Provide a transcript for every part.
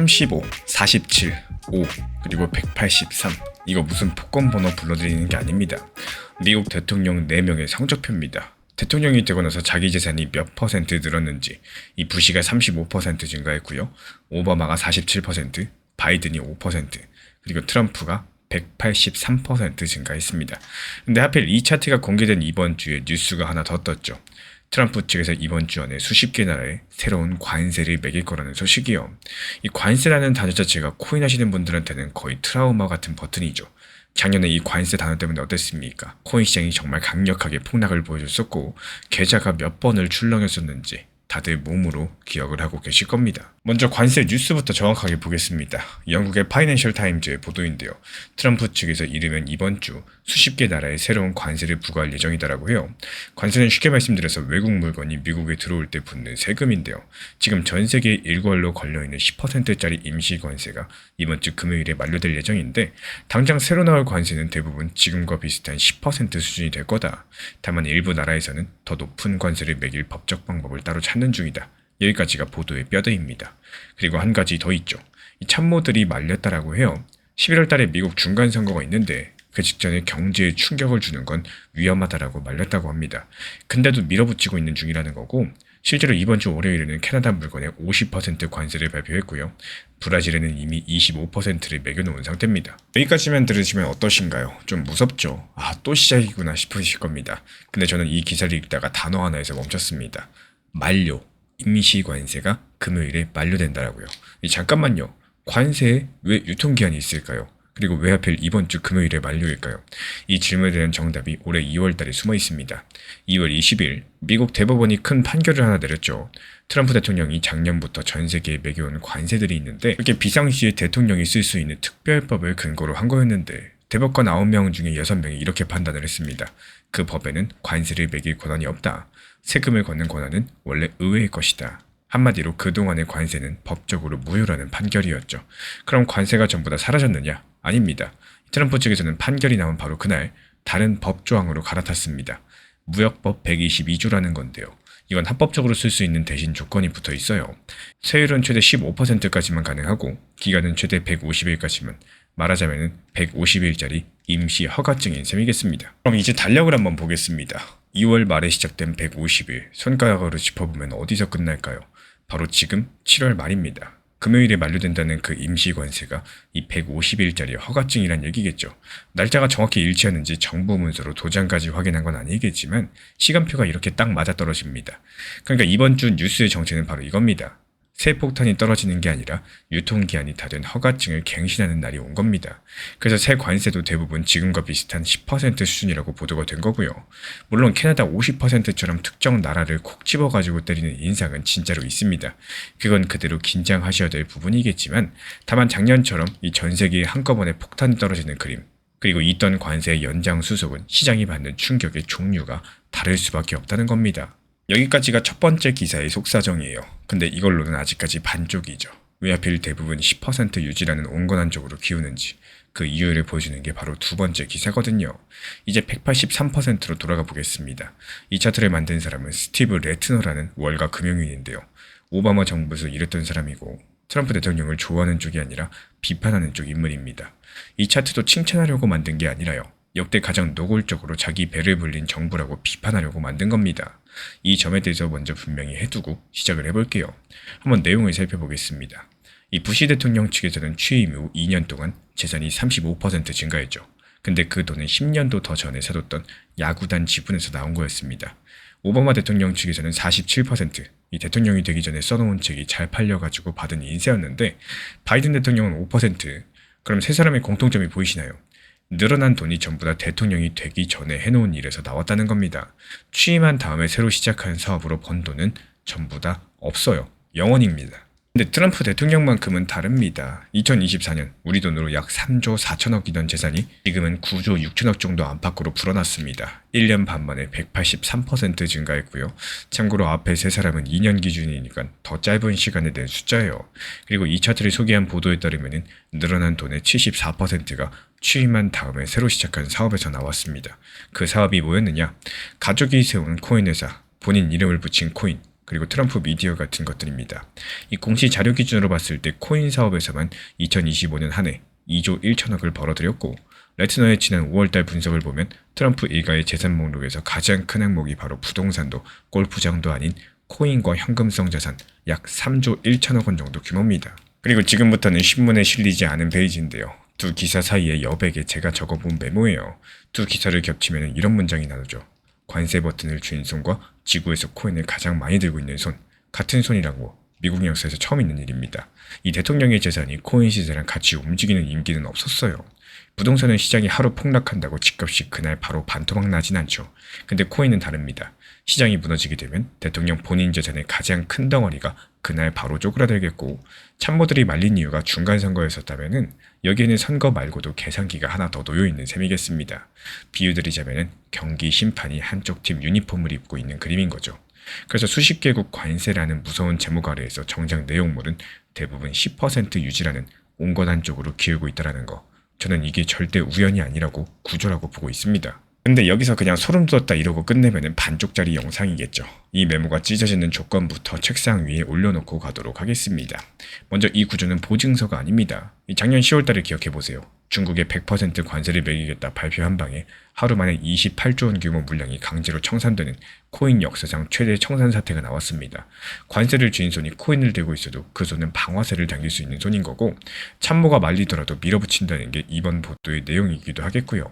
35, 47, 5, 그리고 183. 이거 무슨 복권 번호 불러드리는 게 아닙니다. 미국 대통령 4명의 성적표입니다. 대통령이 되고 나서 자기 재산이 몇 퍼센트 늘었는지, 이 부시가 35% 증가했고요. 오바마가 47%, 바이든이 5%, 그리고 트럼프가 183% 증가했습니다. 근데 하필 이 차트가 공개된 이번 주에 뉴스가 하나 더 떴죠. 트럼프 측에서 이번 주 안에 수십 개 나라에 새로운 관세를 매길 거라는 소식이요. 이 관세라는 단어 자체가 코인 하시는 분들한테는 거의 트라우마 같은 버튼이죠. 작년에 이 관세 단어 때문에 어땠습니까? 코인 시장이 정말 강력하게 폭락을 보여줬었고 계좌가 몇 번을 출렁였었는지 다들 몸으로 기억을 하고 계실 겁니다. 먼저 관세 뉴스부터 정확하게 보겠습니다. 영국의 파이낸셜 타임즈의 보도인데요. 트럼프 측에서 이르면 이번 주 수십 개 나라에 새로운 관세를 부과할 예정이다라고 해요. 관세는 쉽게 말씀드려서 외국 물건이 미국에 들어올 때 붙는 세금인데요. 지금 전 세계 일괄로 걸려있는 10%짜리 임시 관세가 이번 주 금요일에 만료될 예정인데, 당장 새로 나올 관세는 대부분 지금과 비슷한 10% 수준이 될 거다. 다만 일부 나라에서는 더 높은 관세를 매길 법적 방법을 따로 찾는 중이다. 여기까지가 보도의 뼈대입니다. 그리고 한 가지 더 있죠. 이 참모들이 말렸다라고 해요. 11월 달에 미국 중간 선거가 있는데 그 직전에 경제에 충격을 주는 건 위험하다라고 말렸다고 합니다. 근데도 밀어붙이고 있는 중이라는 거고, 실제로 이번 주 월요일에는 캐나다 물건에 50% 관세를 발표했고요. 브라질에는 이미 25%를 매겨놓은 상태입니다. 여기까지만 들으시면 어떠신가요? 좀 무섭죠? 또 시작이구나 싶으실 겁니다. 근데 저는 이 기사를 읽다가 단어 하나에서 멈췄습니다. 만료. 임시관세가 금요일에 만료된다라고요. 잠깐만요. 관세에 왜 유통기한이 있을까요? 그리고 왜 하필 이번 주 금요일에 만료일까요? 이 질문에 대한 정답이 올해 2월 달에 숨어 있습니다. 2월 20일 미국 대법원이 큰 판결을 하나 내렸죠. 트럼프 대통령이 작년부터 전 세계에 매겨온 관세들이 있는데 이렇게 비상시에 대통령이 쓸 수 있는 특별법을 근거로 한 거였는데, 대법관 9명 중에 6명이 이렇게 판단을 했습니다. 그 법에는 관세를 매길 권한이 없다. 세금을 걷는 권한은 원래 의회의 것이다. 한마디로 그동안의 관세는 법적으로 무효라는 판결이었죠. 그럼 관세가 전부 다 사라졌느냐? 아닙니다. 트럼프 측에서는 판결이 나온 바로 그날 다른 법조항으로 갈아탔습니다. 무역법 122조라는 건데요. 이건 합법적으로 쓸 수 있는 대신 조건이 붙어 있어요. 세율은 최대 15%까지만 가능하고 기간은 최대 150일까지만, 말하자면 150일짜리 임시 허가증인 셈이겠습니다. 그럼 이제 달력을 한번 보겠습니다. 2월 말에 시작된 150일, 손가락으로 짚어보면 어디서 끝날까요? 바로 지금 7월 말입니다. 금요일에 만료된다는 그 임시관세가 이 150일짜리 허가증이란 얘기겠죠. 날짜가 정확히 일치하는지 정부 문서로 도장까지 확인한 건 아니겠지만 시간표가 이렇게 딱 맞아떨어집니다. 그러니까 이번 주 뉴스의 정체는 바로 이겁니다. 새 폭탄이 떨어지는 게 아니라 유통기한이 다 된 허가증을 갱신하는 날이 온 겁니다. 그래서 새 관세도 대부분 지금과 비슷한 10% 수준이라고 보도가 된 거고요. 물론 캐나다 50%처럼 특정 나라를 콕 집어가지고 때리는 인상은 진짜로 있습니다. 그건 그대로 긴장하셔야 될 부분이겠지만, 다만 작년처럼 이 전 세계에 한꺼번에 폭탄이 떨어지는 그림, 그리고 있던 관세의 연장 수속은 시장이 받는 충격의 종류가 다를 수밖에 없다는 겁니다. 여기까지가 첫 번째 기사의 속사정이에요. 근데 이걸로는 아직까지 반쪽이죠. 왜 하필 대부분 10% 유지라는 온건한 쪽으로 기우는지 그 이유를 보여주는 게 바로 두 번째 기사거든요. 이제 183%로 돌아가 보겠습니다. 이 차트를 만든 사람은 스티브 레트너라는 월가 금융인인데요. 오바마 정부에서 일했던 사람이고 트럼프 대통령을 좋아하는 쪽이 아니라 비판하는 쪽 인물입니다. 이 차트도 칭찬하려고 만든 게 아니라요. 역대 가장 노골적으로 자기 배를 불린 정부라고 비판하려고 만든 겁니다. 이 점에 대해서 먼저 분명히 해두고 시작을 해볼게요. 한번 내용을 살펴보겠습니다. 이 부시 대통령 측에서는 취임 후 2년 동안 재산이 35% 증가했죠. 근데 그 돈은 10년도 더 전에 사뒀던 야구단 지분에서 나온 거였습니다. 오바마 대통령 측에서는 47%, 이 대통령이 되기 전에 써놓은 책이 잘 팔려가지고 받은 인세였는데, 바이든 대통령은 5%, 그럼 세 사람의 공통점이 보이시나요? 늘어난 돈이 전부 다 대통령이 되기 전에 해놓은 일에서 나왔다는 겁니다. 취임한 다음에 새로 시작한 사업으로 번 돈은 전부 다 없어요. 0원입니다. 근데 트럼프 대통령만큼은 다릅니다. 2024년 우리 돈으로 약 3조 4천억이던 재산이 지금은 9조 6천억 정도 안팎으로 불어났습니다. 1년 반 만에 183% 증가했고요. 참고로 앞에 세 사람은 2년 기준이니까 더 짧은 시간에 낸 숫자예요. 그리고 이 차트를 소개한 보도에 따르면 늘어난 돈의 74%가 취임한 다음에 새로 시작한 사업에서 나왔습니다. 그 사업이 뭐였느냐? 가족이 세운 코인 회사, 본인 이름을 붙인 코인, 그리고 트럼프 미디어 같은 것들입니다. 이 공시 자료 기준으로 봤을 때 코인 사업에서만 2025년 한 해 2조 1천억을 벌어들였고, 레트너의 지난 5월달 분석을 보면 트럼프 일가의 재산 목록에서 가장 큰 항목이 바로 부동산도 골프장도 아닌 코인과 현금성 자산 약 3조 1천억 원 정도 규모입니다. 그리고 지금부터는 신문에 실리지 않은 페이지인데요. 두 기사 사이의 여백에 제가 적어본 메모예요. 두 기사를 겹치면 이런 문장이 나오죠. 관세 버튼을 쥔 손과 지구에서 코인을 가장 많이 들고 있는 손, 같은 손이라고 미국 역사에서 처음 있는 일입니다. 이 대통령의 재산이 코인 시세랑 같이 움직이는 임기는 없었어요. 부동산은 시장이 하루 폭락한다고 집값이 그날 바로 반토막 나진 않죠. 근데 코인은 다릅니다. 시장이 무너지게 되면 대통령 본인 재산의 가장 큰 덩어리가 그날 바로 쪼그라들겠고, 참모들이 말린 이유가 중간 선거였었다면은 여기에는 선거 말고도 계산기가 하나 더 놓여있는 셈이겠습니다. 비유드리자면은 경기 심판이 한쪽 팀 유니폼을 입고 있는 그림인 거죠. 그래서 수십 개국 관세라는 무서운 제목 아래에서 정작 내용물은 대부분 10% 유지라는 온건한 쪽으로 기울고 있다는 거. 저는 이게 절대 우연이 아니라고 구조라고 보고 있습니다. 근데 여기서 그냥 소름 돋았다 이러고 끝내면은 반쪽짜리 영상이겠죠. 이 메모가 찢어지는 조건부터 책상 위에 올려놓고 가도록 하겠습니다. 먼저 이 구조는 보증서가 아닙니다. 작년 10월달을 기억해보세요. 중국에 100% 관세를 매기겠다 발표한 방에 하루 만에 28조 원 규모 물량이 강제로 청산되는 코인 역사상 최대 청산 사태가 나왔습니다. 관세를 쥔 손이 코인을 들고 있어도 그 손은 방아쇠를 당길 수 있는 손인 거고, 참모가 말리더라도 밀어붙인다는 게 이번 보도의 내용이기도 하겠고요.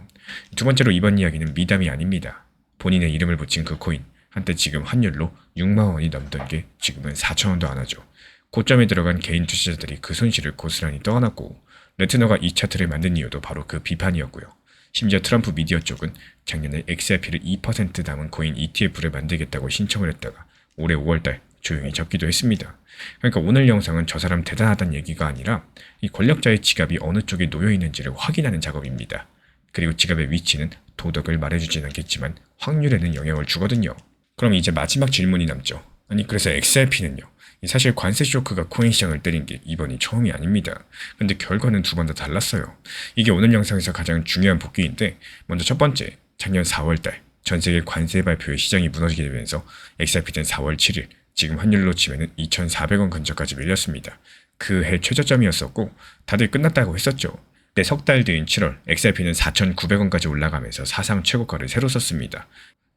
두 번째로 이번 이야기는 미담이 아닙니다. 본인의 이름을 붙인 그 코인, 한때 지금 환율로 6만 원이 넘던 게 지금은 4천 원도 안 하죠. 고점에 들어간 개인 투자자들이 그 손실을 고스란히 떠안았고, 레트너가 이 차트를 만든 이유도 바로 그 비판이었고요. 심지어 트럼프 미디어 쪽은 작년에 XRP를 2% 담은 코인 ETF를 만들겠다고 신청을 했다가 올해 5월달 조용히 접기도 했습니다. 그러니까 오늘 영상은 저 사람 대단하다는 얘기가 아니라 이 권력자의 지갑이 어느 쪽에 놓여 있는지를 확인하는 작업입니다. 그리고 지갑의 위치는 도덕을 말해주진 않겠지만 확률에는 영향을 주거든요. 그럼 이제 마지막 질문이 남죠. 아니 그래서 XRP는요? 사실 관세 쇼크가 코인 시장을 때린 게 이번이 처음이 아닙니다. 근데 결과는 두 번 다 달랐어요. 이게 오늘 영상에서 가장 중요한 복귀인데, 먼저 첫 번째, 작년 4월달 전 세계 관세 발표에 시장이 무너지게 되면서 XRP는 4월 7일 지금 환율로 치면 2,400원 근처까지 밀렸습니다. 그 해 최저점이었었고 다들 끝났다고 했었죠. 근데 석 달 뒤인 7월 XRP는 4,900원까지 올라가면서 사상 최고가를 새로 썼습니다.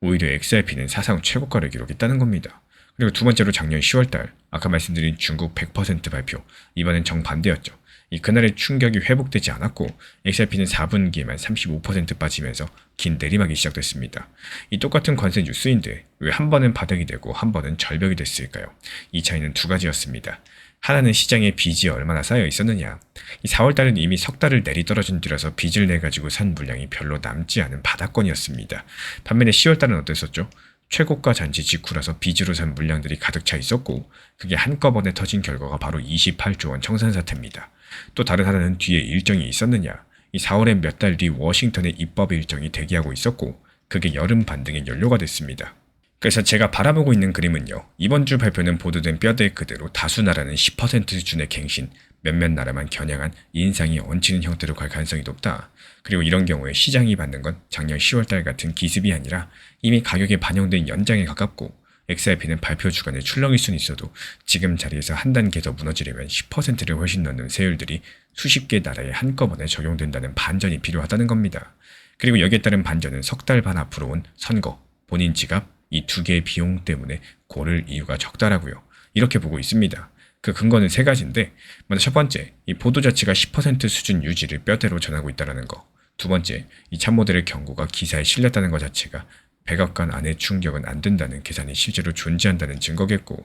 오히려 XRP는 사상 최고가를 기록했다는 겁니다. 그리고 두 번째로 작년 10월달 아까 말씀드린 중국 100% 발표, 이번엔 정반대였죠. 그날의 충격이 회복되지 않았고 XRP는 4분기에만 35% 빠지면서 긴 내리막이 시작됐습니다. 이 똑같은 관세 뉴스인데 왜 한 번은 바닥이 되고 한 번은 절벽이 됐을까요? 이 차이는 두 가지였습니다. 하나는 시장에 빚이 얼마나 쌓여 있었느냐. 이 4월달은 이미 석 달을 내리떨어진 뒤라서 빚을 내가지고 산 물량이 별로 남지 않은 바닥권이었습니다. 반면에 10월달은 어땠었죠? 최고가 잔치 직후라서 빚으로 산 물량들이 가득 차 있었고, 그게 한꺼번에 터진 결과가 바로 28조 원 청산 사태입니다. 또 다른 하나는 뒤에 일정이 있었느냐. 이 4월엔 몇 달 뒤 워싱턴의 입법 일정이 대기하고 있었고, 그게 여름 반등의 연료가 됐습니다. 그래서 제가 바라보고 있는 그림은요, 이번 주 발표는 보도된 뼈대 그대로 다수 나라는 10% 수준의 갱신, 몇몇 나라만 겨냥한 인상이 얹히는 형태로 갈 가능성이 높다. 그리고 이런 경우에 시장이 받는 건 작년 10월달 같은 기습이 아니라 이미 가격에 반영된 연장에 가깝고, XRP는 발표 주간에 출렁일 수는 있어도 지금 자리에서 한 단계 더 무너지려면 10%를 훨씬 넘는 세율들이 수십 개 나라에 한꺼번에 적용된다는 반전이 필요하다는 겁니다. 그리고 여기에 따른 반전은 석 달 반 앞으로 온 선거, 본인 지갑, 이 두 개의 비용 때문에 고를 이유가 적다라고요. 이렇게 보고 있습니다. 그 근거는 세 가지인데, 먼저 첫 번째, 이 보도 자체가 10% 수준 유지를 뼈대로 전하고 있다는 거. 두 번째, 이 참모들의 경고가 기사에 실렸다는 것 자체가 백악관 안의 충격은 안 된다는 계산이 실제로 존재한다는 증거겠고,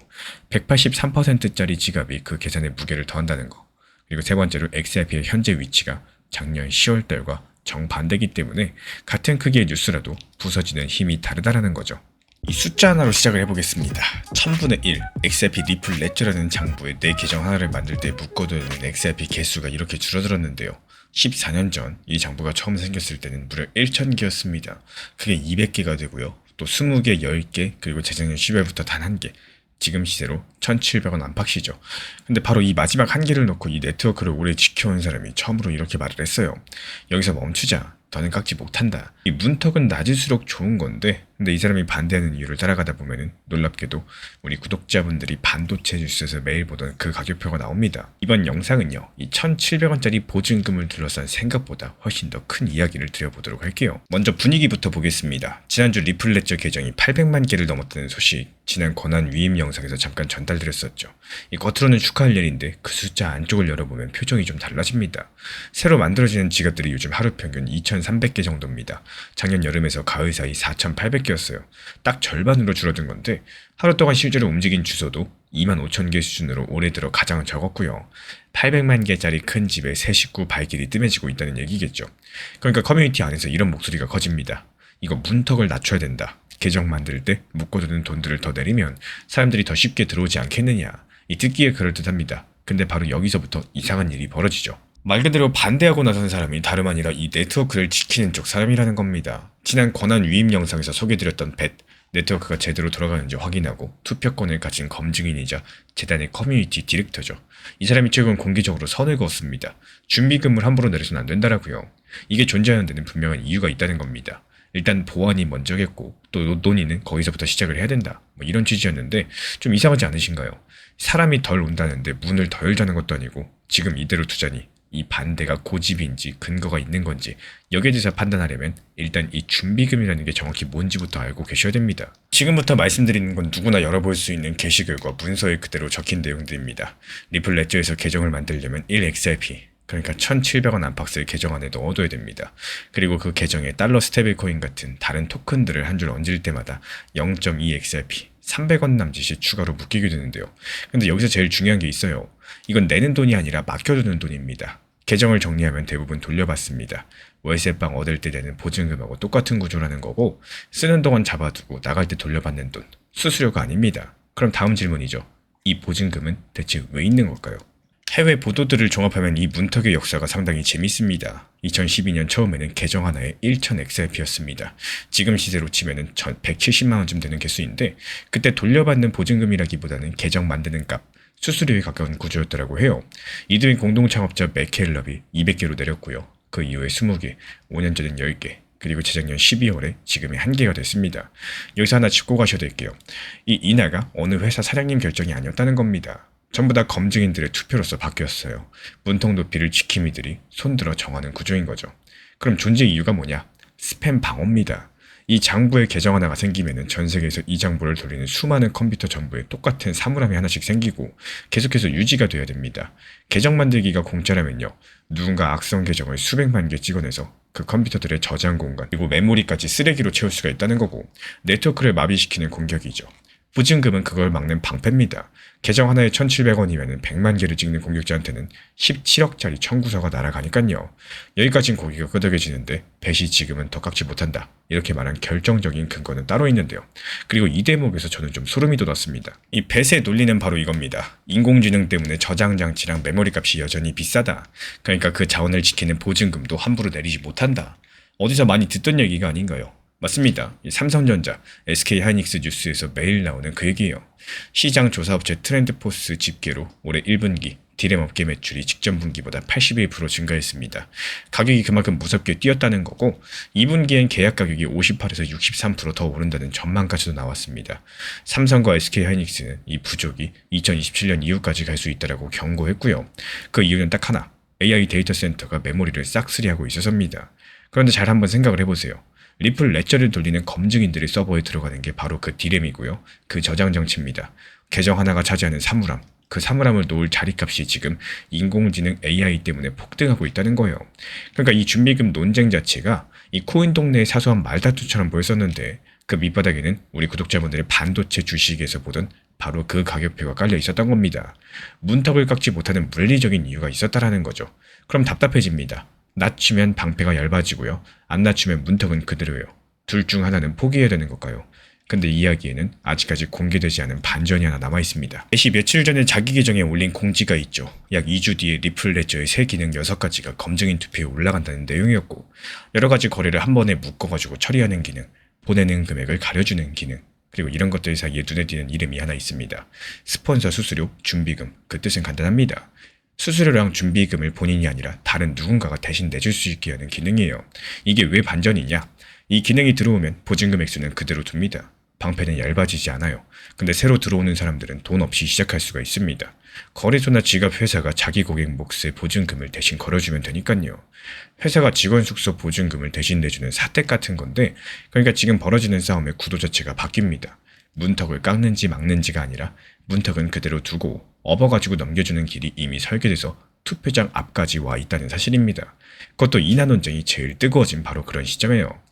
183%짜리 지갑이 그 계산에 무게를 더한다는 거. 그리고 세 번째로 XRP의 현재 위치가 작년 10월달과 정반대이기 때문에 같은 크기의 뉴스라도 부서지는 힘이 다르다라는 거죠. 이 숫자 하나로 시작을 해보겠습니다. 1000분의 1 XRP 리플 레저라는 장부에 내 계정 하나를 만들 때 묶어두는 XRP 개수가 이렇게 줄어들었는데요. 14년 전 이 장부가 처음 생겼을 때는 무려 1000개였습니다. 그게 200개가 되고요. 또 20개, 10개, 그리고 재작년 10월부터 단 1개. 지금 시세로 1,700원 안팎이죠. 근데 바로 이 마지막 한 개를 놓고 이 네트워크를 오래 지켜온 사람이 처음으로 이렇게 말을 했어요. 여기서 멈추자. 더는 깎지 못한다. 이 문턱은 낮을수록 좋은 건데, 근데 이 사람이 반대하는 이유를 따라가다 보면은 놀랍게도 우리 구독자분들이 반도체 뉴스에서 매일 보던 그 가격표가 나옵니다. 이번 영상은요, 이 1,700원짜리 보증금을 둘러싼 생각보다 훨씬 더 큰 이야기를 드려보도록 할게요. 먼저 분위기부터 보겠습니다. 지난주 리플레저 계정이 800만 개를 넘었다는 소식, 지난 권한 위임 영상에서 잠깐 전달드렸었죠. 이 겉으로는 축하할 일인데 그 숫자 안쪽을 열어보면 표정이 좀 달라집니다. 새로 만들어지는 지갑들이 요즘 하루 평균 2,300개 정도입니다. 작년 여름에서 가을 사이 4,800개였어요. 딱 절반으로 줄어든 건데 하루 동안 실제로 움직인 주소도 25,000개 수준으로 올해 들어 가장 적었고요. 800만 개짜리 큰 집에 새 식구 발길이 뜸해지고 있다는 얘기겠죠. 그러니까 커뮤니티 안에서 이런 목소리가 커집니다. 이거 문턱을 낮춰야 된다. 계정 만들 때 묶어두는 돈들을 더 내리면 사람들이 더 쉽게 들어오지 않겠느냐. 이 듣기에 그럴듯합니다. 근데 바로 여기서부터 이상한 일이 벌어지죠. 말 그대로 반대하고 나선 사람이 다름 아니라 이 네트워크를 지키는 쪽 사람이라는 겁니다. 지난 권한 위임 영상에서 소개드렸던 벳, 네트워크가 제대로 돌아가는지 확인하고 투표권을 가진 검증인이자 재단의 커뮤니티 디렉터죠. 이 사람이 최근 공개적으로 선을 그었습니다. 준비금을 함부로 내려서는 안 된다라고요. 이게 존재하는 데는 분명한 이유가 있다는 겁니다. 일단 보안이 먼저겠고 또 논의는 거기서부터 시작을 해야 된다. 뭐 이런 취지였는데 좀 이상하지 않으신가요? 사람이 덜 온다는데 문을 더 열자는 것도 아니고 지금 이대로 두자니 이 반대가 고집인지 근거가 있는 건지 여기에 대해서 판단하려면 일단 이 준비금이라는 게 정확히 뭔지부터 알고 계셔야 됩니다. 지금부터 말씀드리는 건 누구나 열어볼 수 있는 게시글과 문서에 그대로 적힌 내용들입니다. 리플 레저에서 계정을 만들려면 1XRP 그러니까 1,700원 안팎을 계정 안에 넣어둬야 됩니다. 그리고 그 계정에 달러 스테이블코인 같은 다른 토큰들을 한 줄 얹을 때마다 0.2XRP 300원 남짓이 추가로 묶이게 되는데요. 근데 여기서 제일 중요한 게 있어요. 이건 내는 돈이 아니라 맡겨두는 돈입니다. 계정을 정리하면 대부분 돌려받습니다. 월세방 얻을 때 내는 보증금하고 똑같은 구조라는 거고 쓰는 동안 잡아두고 나갈 때 돌려받는 돈, 수수료가 아닙니다. 그럼 다음 질문이죠. 이 보증금은 대체 왜 있는 걸까요? 해외 보도들을 종합하면 이 문턱의 역사가 상당히 재밌습니다. 2012년 처음에는 계정 하나에 1,000XRP였습니다. 지금 시세로 치면은 170만원쯤 되는 개수인데 그때 돌려받는 보증금이라기보다는 계정 만드는 값, 수수료에 가까운 구조였더라고 해요. 이들의 공동 창업자 맥켈럽이 200개로 내렸고요. 그 이후에 20개, 5년 전엔 10개, 그리고 재작년 12월에 지금의 1개가 됐습니다. 여기서 하나 짚고 가셔야 될게요. 이 인하가 어느 회사 사장님 결정이 아니었다는 겁니다. 전부 다 검증인들의 투표로서 바뀌었어요. 문턱 높이를 지킴이들이 손들어 정하는 구조인 거죠. 그럼 존재 이유가 뭐냐? 스팸 방어입니다. 이 장부에 계정 하나가 생기면은 전 세계에서 이 장부를 돌리는 수많은 컴퓨터 전부에 똑같은 사물함이 하나씩 생기고 계속해서 유지가 돼야 됩니다. 계정 만들기가 공짜라면요. 누군가 악성 계정을 수백만 개 찍어내서 그 컴퓨터들의 저장 공간 그리고 메모리까지 쓰레기로 채울 수가 있다는 거고 네트워크를 마비시키는 공격이죠. 보증금은 그걸 막는 방패입니다. 계정 하나에 1,700원이면 100만 개를 찍는 공격자한테는 17억짜리 청구서가 날아가니깐요. 여기까진 고기가 끄덕여지는데 벳이 지금은 더 깎지 못한다. 이렇게 말한 결정적인 근거는 따로 있는데요. 그리고 이 대목에서 저는 좀 소름이 돋았습니다. 이 벳의 논리는 바로 이겁니다. 인공지능 때문에 저장 장치랑 메모리 값이 여전히 비싸다. 그러니까 그 자원을 지키는 보증금도 함부로 내리지 못한다. 어디서 많이 듣던 얘기가 아닌가요? 맞습니다. 삼성전자, SK하이닉스 뉴스에서 매일 나오는 그 얘기예요. 시장 조사업체 트렌드포스 집계로 올해 1분기 디램 업계 매출이 직전 분기보다 81% 증가했습니다. 가격이 그만큼 무섭게 뛰었다는 거고 2분기엔 계약 가격이 58에서 63% 더 오른다는 전망까지도 나왔습니다. 삼성과 SK하이닉스는 이 부족이 2027년 이후까지 갈 수 있다고 경고했고요. 그 이유는 딱 하나, AI 데이터 센터가 메모리를 싹쓸이하고 있어서입니다. 그런데 잘 한번 생각을 해보세요. 리플 레저를 돌리는 검증인들이 서버에 들어가는 게 바로 그 디램이고요. 그 저장 장치입니다. 계정 하나가 차지하는 사물함, 그 사물함을 놓을 자리값이 지금 인공지능 AI 때문에 폭등하고 있다는 거예요. 그러니까 이 준비금 논쟁 자체가 이 코인 동네의 사소한 말다툼처럼 보였었는데 그 밑바닥에는 우리 구독자분들의 반도체 주식에서 보던 바로 그 가격표가 깔려 있었던 겁니다. 문턱을 깎지 못하는 물리적인 이유가 있었다라는 거죠. 그럼 답답해집니다. 낮추면 방패가 얇아지고요. 안 낮추면 문턱은 그대로예요. 둘 중 하나는 포기해야 되는 걸까요? 근데 이 이야기에는 아직까지 공개되지 않은 반전이 하나 남아있습니다. 애시 며칠 전에 자기 계정에 올린 공지가 있죠. 약 2주 뒤에 리플 레저의 새 기능 6가지가 검증인 투표에 올라간다는 내용이었고 여러가지 거래를 한 번에 묶어가지고 처리하는 기능, 보내는 금액을 가려주는 기능, 그리고 이런 것들 사이에 눈에 띄는 이름이 하나 있습니다. 스폰서 수수료, 준비금, 그 뜻은 간단합니다. 수수료랑 준비금을 본인이 아니라 다른 누군가가 대신 내줄 수 있게 하는 기능이에요. 이게 왜 반전이냐? 이 기능이 들어오면 보증금 액수는 그대로 둡니다. 방패는 얇아지지 않아요. 근데 새로 들어오는 사람들은 돈 없이 시작할 수가 있습니다. 거래소나 지갑 회사가 자기 고객 몫의 보증금을 대신 걸어주면 되니까요. 회사가 직원 숙소 보증금을 대신 내주는 사택 같은 건데, 그러니까 지금 벌어지는 싸움의 구도 자체가 바뀝니다. 문턱을 깎는지 막는지가 아니라 문턱은 그대로 두고 업어가지고 넘겨주는 길이 이미 설계돼서 투표장 앞까지 와 있다는 사실입니다. 그것도 이난 논쟁이 제일 뜨거워진 바로 그런 시점이에요.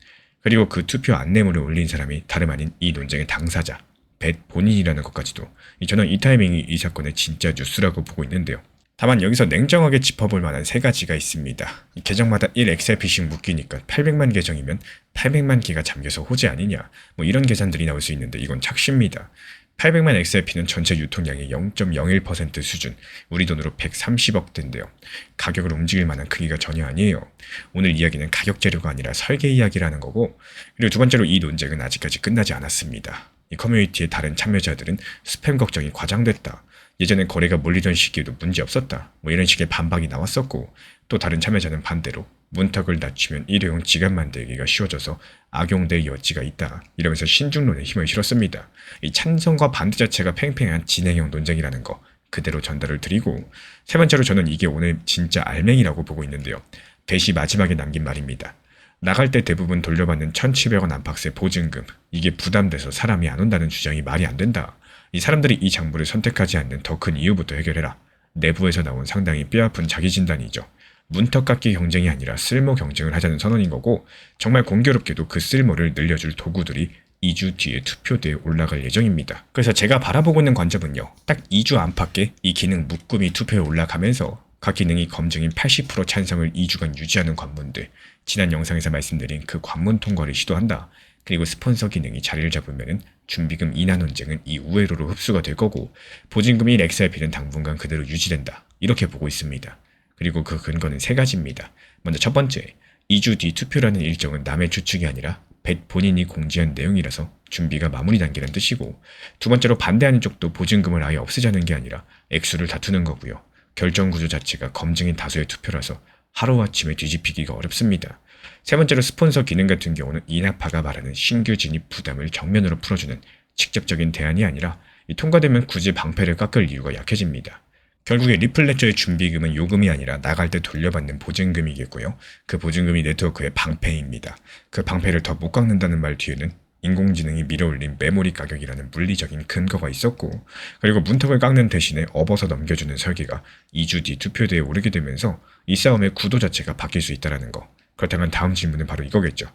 그리고 그 투표 안내물을 올린 사람이 다름 아닌 이 논쟁의 당사자, 벳 본인이라는 것까지도 저는 이 타이밍이 이 사건의 진짜 뉴스라고 보고 있는데요. 다만 여기서 냉정하게 짚어볼 만한 세 가지가 있습니다. 계정마다 1XRP씩 묶이니까 800만 계정이면 800만 개가 잠겨서 호재 아니냐, 이런 계산들이 나올 수 있는데 이건 착시입니다. 800만 XRP는 전체 유통량의 0.01% 수준, 우리 돈으로 130억대인데요. 가격을 움직일 만한 크기가 전혀 아니에요. 오늘 이야기는 가격 재료가 아니라 설계 이야기라는 거고, 그리고 두 번째로 이 논쟁은 아직까지 끝나지 않았습니다. 이 커뮤니티의 다른 참여자들은 스팸 걱정이 과장됐다, 예전엔 거래가 몰리던 시기에도 문제없었다, 이런 식의 반박이 나왔었고, 또 다른 참여자는 반대로 문턱을 낮추면 일회용 지갑 만들기가 쉬워져서 악용될 여지가 있다, 이러면서 신중론에 힘을 실었습니다. 이 찬성과 반대 자체가 팽팽한 진행형 논쟁이라는 거 그대로 전달을 드리고, 세 번째로 저는 이게 오늘 진짜 알맹이라고 보고 있는데요. 벳이 마지막에 남긴 말입니다. 나갈 때 대부분 돌려받는 1,700원 안팎의 보증금, 이게 부담돼서 사람이 안 온다는 주장이 말이 안 된다. 이 사람들이 이 장부를 선택하지 않는 더 큰 이유부터 해결해라. 내부에서 나온 상당히 뼈아픈 자기 진단이죠. 문턱 깎기 경쟁이 아니라 쓸모 경쟁을 하자는 선언인 거고, 정말 공교롭게도 그 쓸모를 늘려줄 도구들이 2주 뒤에 투표대에 올라갈 예정입니다. 그래서 제가 바라보고 있는 관점은요, 딱 2주 안팎에 이 기능 묶음이 투표에 올라가면서 각 기능이 검증인 80% 찬성을 2주간 유지하는 관문들, 지난 영상에서 말씀드린 그 관문 통과를 시도한다. 그리고 스폰서 기능이 자리를 잡으면 준비금 인하 논쟁은 이 우회로로 흡수가 될 거고, 보증금 1XRP는 당분간 그대로 유지된다, 이렇게 보고 있습니다. 그리고 그 근거는 세 가지입니다. 먼저 첫 번째, 2주 뒤 투표라는 일정은 남의 추측이 아니라 벳 본인이 공지한 내용이라서 준비가 마무리 단계라는 뜻이고, 두 번째로 반대하는 쪽도 보증금을 아예 없애자는 게 아니라 액수를 다투는 거고요. 결정 구조 자체가 검증인 다수의 투표라서 하루아침에 뒤집히기가 어렵습니다. 세 번째로 스폰서 기능 같은 경우는 이나파가 말하는 신규 진입 부담을 정면으로 풀어주는 직접적인 대안이 아니라 통과되면 굳이 방패를 깎을 이유가 약해집니다. 결국에 리플레저의 준비금은 요금이 아니라 나갈 때 돌려받는 보증금이겠고요. 그 보증금이 네트워크의 방패입니다. 그 방패를 더 못 깎는다는 말 뒤에는 인공지능이 밀어올린 메모리 가격이라는 물리적인 근거가 있었고, 그리고 문턱을 깎는 대신에 업어서 넘겨주는 설계가 2주 뒤 투표대에 오르게 되면서 이 싸움의 구도 자체가 바뀔 수 있다는 거. 그렇다면 다음 질문은 바로 이거겠죠.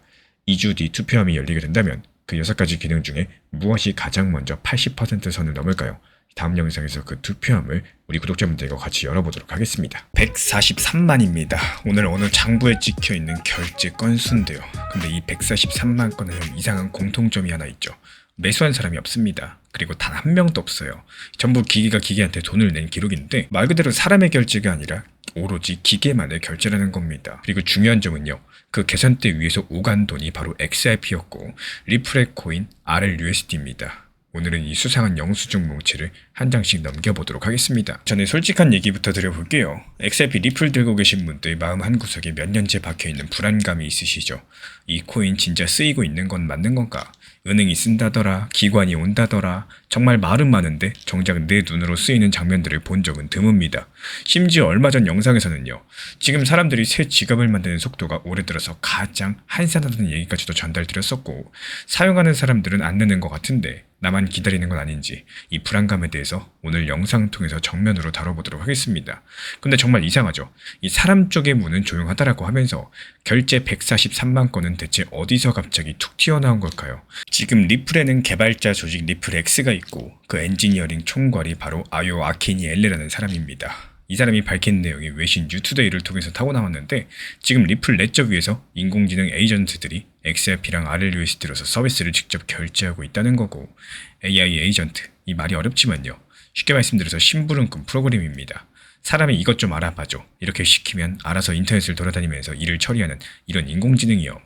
2주 뒤 투표함이 열리게 된다면 그 6가지 기능 중에 무엇이 가장 먼저 80% 선을 넘을까요? 다음 영상에서 그 투표함을 우리 구독자분들과 같이 열어보도록 하겠습니다. 143만입니다. 오늘 어느 장부에 찍혀있는 결제 건수인데요. 근데 이 143만 건에는 이상한 공통점이 하나 있죠. 매수한 사람이 없습니다. 그리고 단 한 명도 없어요. 전부 기계가 기계한테 돈을 낸 기록인데, 말 그대로 사람의 결제가 아니라 오로지 기계만의 결제라는 겁니다. 그리고 중요한 점은요, 그 계산대 위에서 오간 돈이 바로 XRP였고 리플의 코인 RLUSD입니다. 오늘은 이 수상한 영수증 뭉치를 한 장씩 넘겨보도록 하겠습니다. 전에 솔직한 얘기부터 드려볼게요. XRP 리플 들고 계신 분들 마음 한구석에 몇 년째 박혀있는 불안감이 있으시죠? 이 코인 진짜 쓰이고 있는 건 맞는 건가? 은행이 쓴다더라, 기관이 온다더라, 정말 말은 많은데 정작 내 눈으로 쓰이는 장면들을 본 적은 드뭅니다. 심지어 얼마 전 영상에서는요, 지금 사람들이 새 지갑을 만드는 속도가 올해 들어서 가장 한산하다는 얘기까지도 전달드렸었고, 사용하는 사람들은 안 느는 것 같은데 나만 기다리는 건 아닌지 이 불안감에 대해서 오늘 영상 통해서 정면으로 다뤄보도록 하겠습니다. 근데 정말 이상하죠? 이 사람 쪽의 문은 조용하다라고 하면서 결제 143만 건은 대체 어디서 갑자기 툭 튀어나온 걸까요? 지금 리플에는 개발자 조직 리플X가 있고, 그 엔지니어링 총괄이 바로 아요 아키니 엘레라는 사람입니다. 이 사람이 밝힌 내용이 외신 뉴투데이를 통해서 타고 나왔는데, 지금 리플 레저 위에서 인공지능 에이전트들이 XRP랑 RLUSD로서 서비스를 직접 결제하고 있다는 거고, AI 에이전트, 이 말이 어렵지만요, 쉽게 말씀드려서 심부름꾼 프로그램입니다. 사람이 이것 좀 알아봐줘, 이렇게 시키면 알아서 인터넷을 돌아다니면서 일을 처리하는 이런 인공지능이요.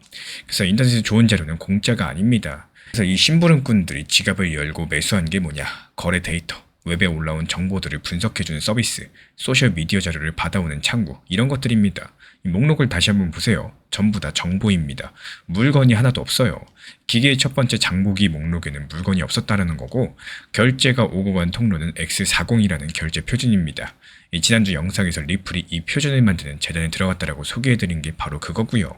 그래서 인터넷에 좋은 자료는 공짜가 아닙니다. 그래서 이 심부름꾼들이 지갑을 열고 매수한 게 뭐냐? 거래 데이터. 웹에 올라온 정보들을 분석해주는 서비스, 소셜미디어 자료를 받아오는 창구, 이런 것들입니다. 이 목록을 다시 한번 보세요. 전부 다 정보입니다. 물건이 하나도 없어요. 기계의 첫 번째 장보기 목록에는 물건이 없었다는 거고, 결제가 오고 간 통로는 X40이라는 결제 표준입니다. 지난주 영상에서 리플이 이 표준을 만드는 재단에 들어갔다라고 소개해드린 게 바로 그거고요.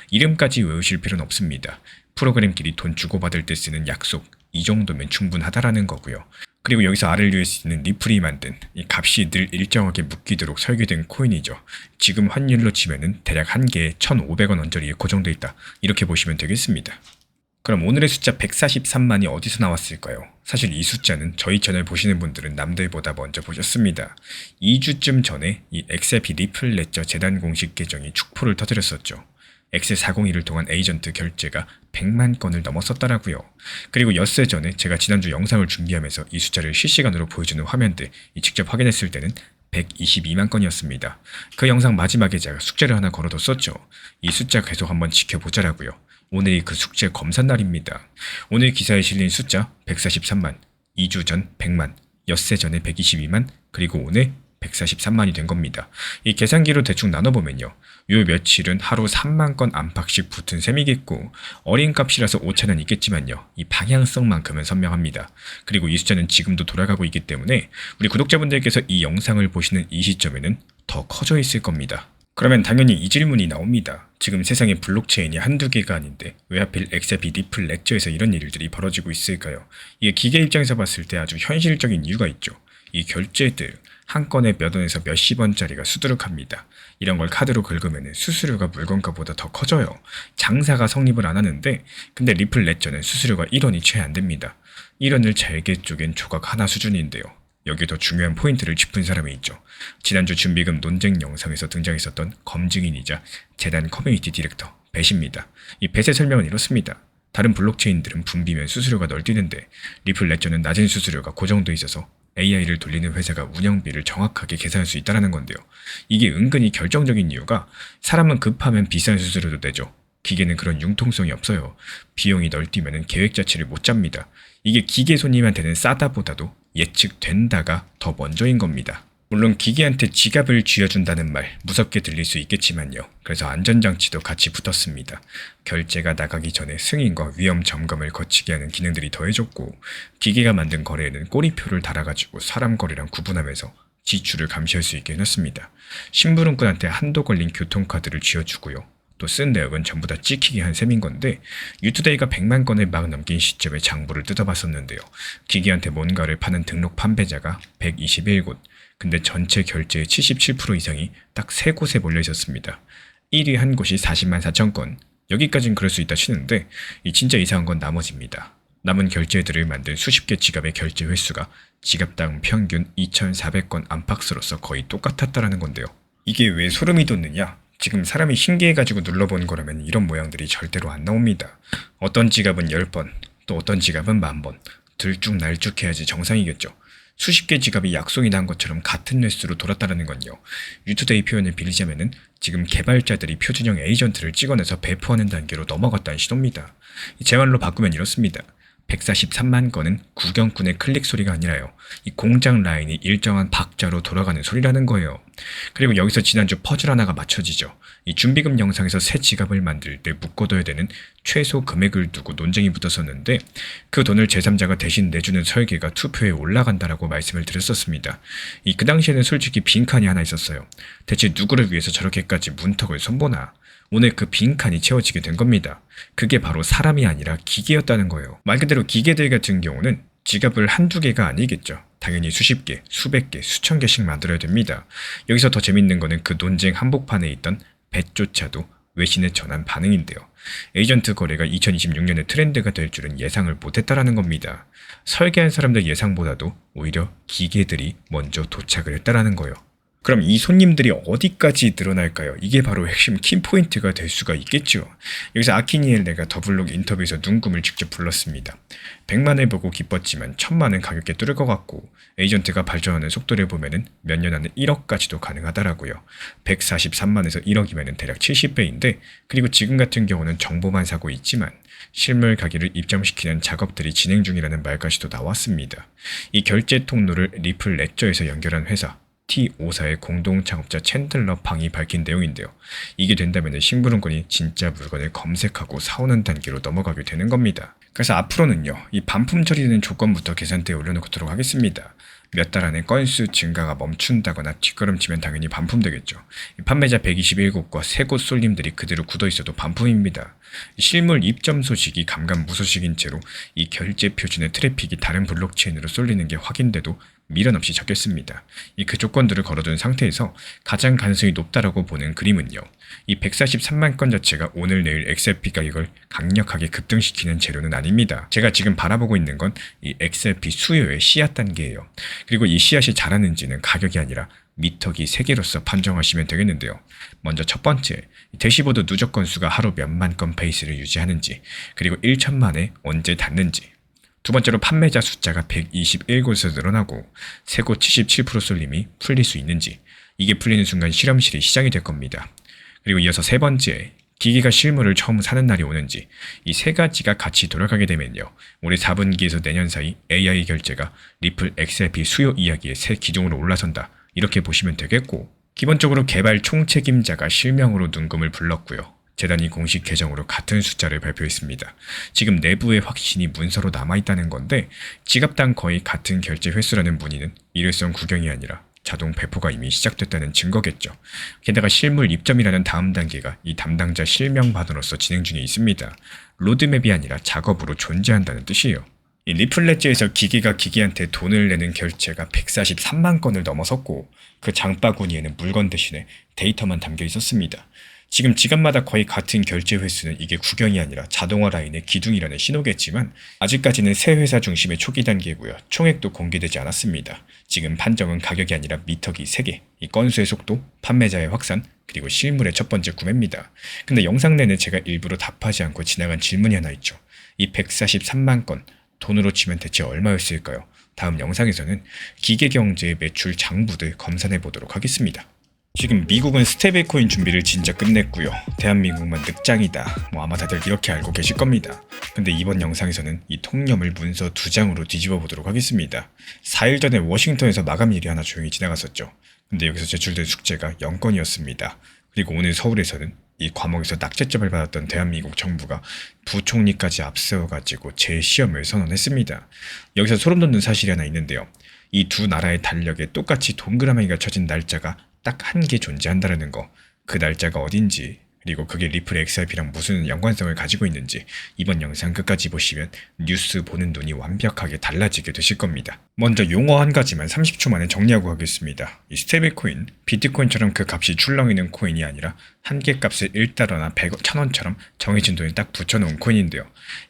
이름까지 외우실 필요는 없습니다. 프로그램끼리 돈 주고받을 때 쓰는 약속, 이 정도면 충분하다라는 거고요. 그리고 여기서 RLUSD는 리플이 만든 이 값이 늘 일정하게 묶이도록 설계된 코인이죠. 지금 환율로 치면은 대략 한 개에 1,500원 언저리에 고정돼 있다. 이렇게 보시면 되겠습니다. 그럼 오늘의 숫자 143만이 어디서 나왔을까요? 사실 이 숫자는 저희 채널 보시는 분들은 남들보다 먼저 보셨습니다. 2주쯤 전에 이 XRP 리플 레저 재단 공식 계정이 축포를 터뜨렸었죠. X401을 통한 에이전트 결제가 100만 건을 넘었었더라고요. 그리고 엿새 전에 제가 지난주 영상을 준비하면서 이 숫자를 실시간으로 보여주는 화면들 직접 확인했을 때는 122만 건이었습니다. 그 영상 마지막에 제가 숙제를 하나 걸어뒀었죠. 이 숫자 계속 한번 지켜보자라고요. 오늘이 그 숙제 검사 날입니다. 오늘 기사에 실린 숫자 143만, 2주 전 100만, 엿새 전에 122만, 그리고 오늘 143만이 된 겁니다. 이 계산기로 대충 나눠보면요. 요 며칠은 하루 3만 건 안팎씩 붙은 셈이겠고, 어린 값이라서 오차는 있겠지만요. 이 방향성만큼은 선명합니다. 그리고 이 숫자는 지금도 돌아가고 있기 때문에 우리 구독자분들께서 이 영상을 보시는 이 시점에는 더 커져 있을 겁니다. 그러면 당연히 이 질문이 나옵니다. 지금 세상에 블록체인이 한두 개가 아닌데 왜 하필 XRP 리플 레저에서 이런 일들이 벌어지고 있을까요? 이게 기계 입장에서 봤을 때 아주 현실적인 이유가 있죠. 이 결제들 한 건에 몇 원에서 몇십 원짜리가 수두룩합니다. 이런 걸 카드로 긁으면 수수료가 물건가보다 더 커져요. 장사가 성립을 안 하는데 근데 리플 레저는 수수료가 1원이 채 안 됩니다. 1원을 잘게 쪼갠 조각 하나 수준인데요. 여기에 더 중요한 포인트를 짚은 사람이 있죠. 지난주 준비금 논쟁 영상에서 등장했었던 검증인이자 재단 커뮤니티 디렉터 벳입니다. 이 벳의 설명은 이렇습니다. 다른 블록체인들은 분비면 수수료가 널뛰는데 리플 레저는 낮은 수수료가 고정돼 있어서 AI를 돌리는 회사가 운영비를 정확하게 계산할 수 있다는 건데요. 이게 은근히 결정적인 이유가 사람은 급하면 비싼 수수료도 내죠. 기계는 그런 융통성이 없어요. 비용이 널뛰면 계획 자체를 못 잡니다. 이게 기계 손님한테는 싸다보다도 예측된다가 더 먼저인 겁니다. 물론 기계한테 지갑을 쥐어준다는 말 무섭게 들릴 수 있겠지만요. 그래서 안전장치도 같이 붙었습니다. 결제가 나가기 전에 승인과 위험 점검을 거치게 하는 기능들이 더해졌고, 기계가 만든 거래에는 꼬리표를 달아가지고 사람 거래랑 구분하면서 지출을 감시할 수 있게 해놨습니다. 심부름꾼한테 한도 걸린 교통카드를 쥐어주고요. 또 쓴 내역은 전부 다 찍히게 한 셈인 건데, 유투데이가 100만 건을 막 넘긴 시점에 장부를 뜯어봤었는데요. 기계한테 뭔가를 파는 등록 판매자가 121곳, 근데 전체 결제의 77% 이상이 딱 3곳에 몰려 있었습니다. 1위 한 곳이 40만 4천 건. 여기까진 그럴 수 있다 치는데 이 진짜 이상한 건 나머지입니다. 남은 결제들을 만든 수십 개 지갑의 결제 횟수가 지갑당 평균 2,400건 안팎으로서 거의 똑같았다라는 건데요. 이게 왜 소름이 돋느냐? 지금 사람이 신기해가지고 눌러본 거라면 이런 모양들이 절대로 안 나옵니다. 어떤 지갑은 10번, 또 어떤 지갑은 10,000번. 들쭉날쭉해야지 정상이겠죠. 수십 개 지갑이 약속이 난 것처럼 같은 횟수로 돌았다는 건요. 유투데이 표현을 빌리자면은 지금 개발자들이 표준형 에이전트를 찍어내서 배포하는 단계로 넘어갔다는 신호입니다. 제 말로 바꾸면 이렇습니다. 143만 건은 구경꾼의 클릭 소리가 아니라요. 이 공장 라인이 일정한 박자로 돌아가는 소리라는 거예요. 그리고 여기서 지난주 퍼즐 하나가 맞춰지죠. 이 준비금 영상에서 새 지갑을 만들 때 묶어둬야 되는 최소 금액을 두고 논쟁이 붙었었는데 그 돈을 제3자가 대신 내주는 설계가 투표에 올라간다라고 말씀을 드렸었습니다. 그 당시에는 솔직히 빈칸이 하나 있었어요. 대체 누구를 위해서 저렇게까지 문턱을 손보나? 오늘 그 빈칸이 채워지게 된 겁니다. 그게 바로 사람이 아니라 기계였다는 거예요. 말 그대로 기계들 같은 경우는 지갑을 한두 개가 아니겠죠. 당연히 수십 개, 수백 개, 수천 개씩 만들어야 됩니다. 여기서 더 재밌는 거는 그 논쟁 한복판에 있던 벳조차도 외신에 전한 반응인데요. 에이전트 거래가 2026년에 트렌드가 될 줄은 예상을 못했다라는 겁니다. 설계한 사람들 예상보다도 오히려 기계들이 먼저 도착을 했다라는 거예요. 그럼 이 손님들이 어디까지 늘어날까요? 이게 바로 핵심 키포인트가 될 수가 있겠죠. 여기서 아키니엘레가 더블록 인터뷰에서 눈금을 직접 불렀습니다. 100만을 보고 기뻤지만 1000만은 가볍게 뚫을 것 같고 에이전트가 발전하는 속도를 보면은 몇 년 안에 1억까지도 가능하다라고요. 143만에서 1억이면은 대략 70배인데 그리고 지금 같은 경우는 정보만 사고 있지만 실물 가게를 입점시키는 작업들이 진행 중이라는 말까지도 나왔습니다. 이 결제 통로를 리플 레저에서 연결한 회사 T54의 공동 창업자 챈들러 팡이 밝힌 내용인데요. 이게 된다면 심부름꾼이 진짜 물건을 검색하고 사오는 단계로 넘어가게 되는 겁니다. 그래서 앞으로는요, 이 반품 처리되는 조건부터 계산대에 올려놓도록 하겠습니다. 몇 달 안에 건수 증가가 멈춘다거나 뒷걸음치면 당연히 반품되겠죠. 판매자 121곳과 3곳 손님들이 그대로 굳어있어도 반품입니다. 실물 입점 소식이 감감무소식인 채로 이 결제 표준의 트래픽이 다른 블록체인으로 쏠리는 게 확인돼도 미련 없이 적겠습니다. 그 조건들을 걸어둔 상태에서 가장 가능성이 높다라고 보는 그림은요. 이 143만 건 자체가 오늘 내일 XRP 가격을 강력하게 급등시키는 재료는 아닙니다. 제가 지금 바라보고 있는 건 이 XRP 수요의 씨앗 단계예요. 그리고 이 씨앗이 자라는지는 가격이 아니라 미터기 3개로서 판정하시면 되겠는데요. 먼저 첫 번째, 대시보드 누적 건수가 하루 몇만 건 페이스를 유지하는지, 그리고 1천만에 언제 닿는지. 두 번째로 판매자 숫자가 121곳에서 늘어나고 3곳 77% 쏠림이 풀릴 수 있는지, 이게 풀리는 순간 실험실이 시작이 될 겁니다. 그리고 이어서 세 번째, 기계가 실물을 처음 사는 날이 오는지, 이 세 가지가 같이 돌아가게 되면요. 올해 4분기에서 내년 사이 AI 결제가 리플 XRP 수요 이야기의 새 기종으로 올라선다. 이렇게 보시면 되겠고, 기본적으로 개발 총책임자가 실명으로 눈금을 불렀고요. 재단이 공식 계정으로 같은 숫자를 발표했습니다. 지금 내부의 확신이 문서로 남아있다는 건데 지갑당 거의 같은 결제 횟수라는 문의는 일회성 구경이 아니라 자동 배포가 이미 시작됐다는 증거겠죠. 게다가 실물 입점이라는 다음 단계가 이 담당자 실명 받으로서 진행 중에 있습니다. 로드맵이 아니라 작업으로 존재한다는 뜻이에요. 이 리플레지에서 기계가 기계한테 돈을 내는 결제가 143만 건을 넘어섰고 그 장바구니에는 물건 대신에 데이터만 담겨 있었습니다. 지금 지갑마다 거의 같은 결제 횟수는 이게 구경이 아니라 자동화 라인의 기둥이라는 신호겠지만 아직까지는 새 회사 중심의 초기 단계고요. 총액도 공개되지 않았습니다. 지금 판정은 가격이 아니라 미터기 3개, 이 건수의 속도, 판매자의 확산, 그리고 실물의 첫 번째 구매입니다. 근데 영상 내내 제가 일부러 답하지 않고 지나간 질문이 하나 있죠. 이 143만 건, 돈으로 치면 대체 얼마였을까요? 다음 영상에서는 기계경제의 매출 장부들 검산해 보도록 하겠습니다. 지금 미국은 스테이블코인 준비를 진짜 끝냈고요. 대한민국만 늑장이다. 아마 다들 이렇게 알고 계실 겁니다. 근데 이번 영상에서는 이 통념을 문서 2장으로 뒤집어 보도록 하겠습니다. 4일 전에 워싱턴에서 마감일이 하나 조용히 지나갔었죠. 근데 여기서 제출된 숙제가 0건이었습니다. 그리고 오늘 서울에서는 이 과목에서 낙제점을 받았던 대한민국 정부가 부총리까지 앞세워가지고 재시험을 선언했습니다. 여기서 소름 돋는 사실이 하나 있는데요. 이 두 나라의 달력에 똑같이 동그라미가 쳐진 날짜가 딱 한 개 존재한다는 거, 그 날짜가 어딘지, 그리고 그게 리플 XRP랑 무슨 연관성을 가지고 있는지 이번 영상 끝까지 보시면 뉴스 보는 눈이 완벽하게 달라지게 되실 겁니다. 먼저 용어 한 가지만 30초 만에 정리하고 가겠습니다. 이 스테이블코인, 비트코인처럼 그 값이 출렁이는 코인이 아니라 한 개 값을 1달러나 100원, 1000원처럼 정해진 돈에 딱 붙여놓은 코인인데요.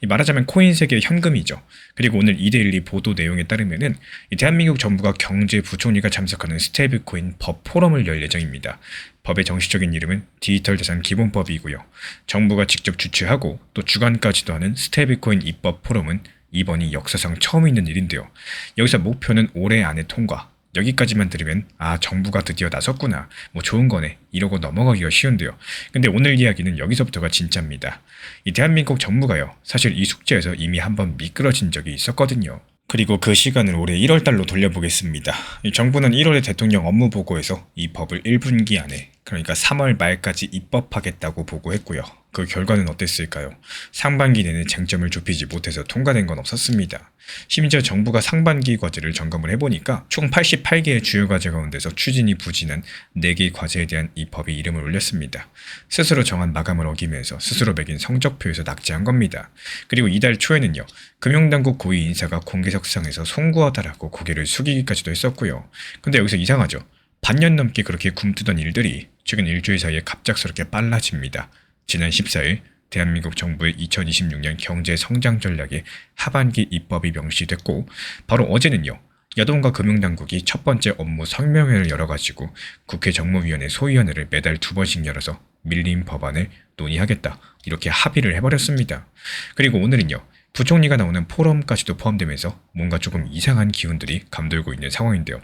말하자면 코인 세계의 현금이죠. 그리고 오늘 이데일리 보도 내용에 따르면은 이 대한민국 정부가 경제부총리가 참석하는 스테이블코인 법 포럼을 열 예정입니다. 법의 정식적인 이름은 디지털자산 기본법이고요. 정부가 직접 주최하고 또 주관까지도 하는 스테이블코인 입법 포럼은 이번이 역사상 처음 있는 일인데요. 여기서 목표는 올해 안에 통과. 여기까지만 들으면 정부가 드디어 나섰구나, 좋은 거네 이러고 넘어가기가 쉬운데요. 근데 오늘 이야기는 여기서부터가 진짜입니다. 이 대한민국 정부가요, 사실 이 숙제에서 이미 한번 미끄러진 적이 있었거든요. 그리고 그 시간을 올해 1월달로 돌려보겠습니다. 정부는 1월에 대통령 업무보고에서 이 법을 1분기 안에, 그러니까 3월 말까지 입법하겠다고 보고했고요. 그 결과는 어땠을까요? 상반기 내내 쟁점을 좁히지 못해서 통과된 건 없었습니다. 심지어 정부가 상반기 과제를 점검을 해보니까 총 88개의 주요 과제 가운데서 추진이 부진한 4개의 과제에 대한 이 법이 이름을 올렸습니다. 스스로 정한 마감을 어기면서 스스로 매긴 성적표에서 낙제한 겁니다. 그리고 이달 초에는요, 금융당국 고위 인사가 공개석상에서 송구하다라고 고개를 숙이기까지도 했었고요. 근데 여기서 이상하죠. 반년 넘게 그렇게 굼뜨던 일들이 최근 일주일 사이에 갑작스럽게 빨라집니다. 지난 14일 대한민국 정부의 2026년 경제 성장 전략의 하반기 입법이 명시됐고 바로 어제는요. 여동과 금융당국이 첫 번째 업무 설명회를 열어가지고 국회 정무위원회 소위원회를 매달 2번씩 열어서 밀린 법안을 논의하겠다. 이렇게 합의를 해버렸습니다. 그리고 오늘은요. 부총리가 나오는 포럼까지도 포함되면서 뭔가 조금 이상한 기운들이 감돌고 있는 상황인데요.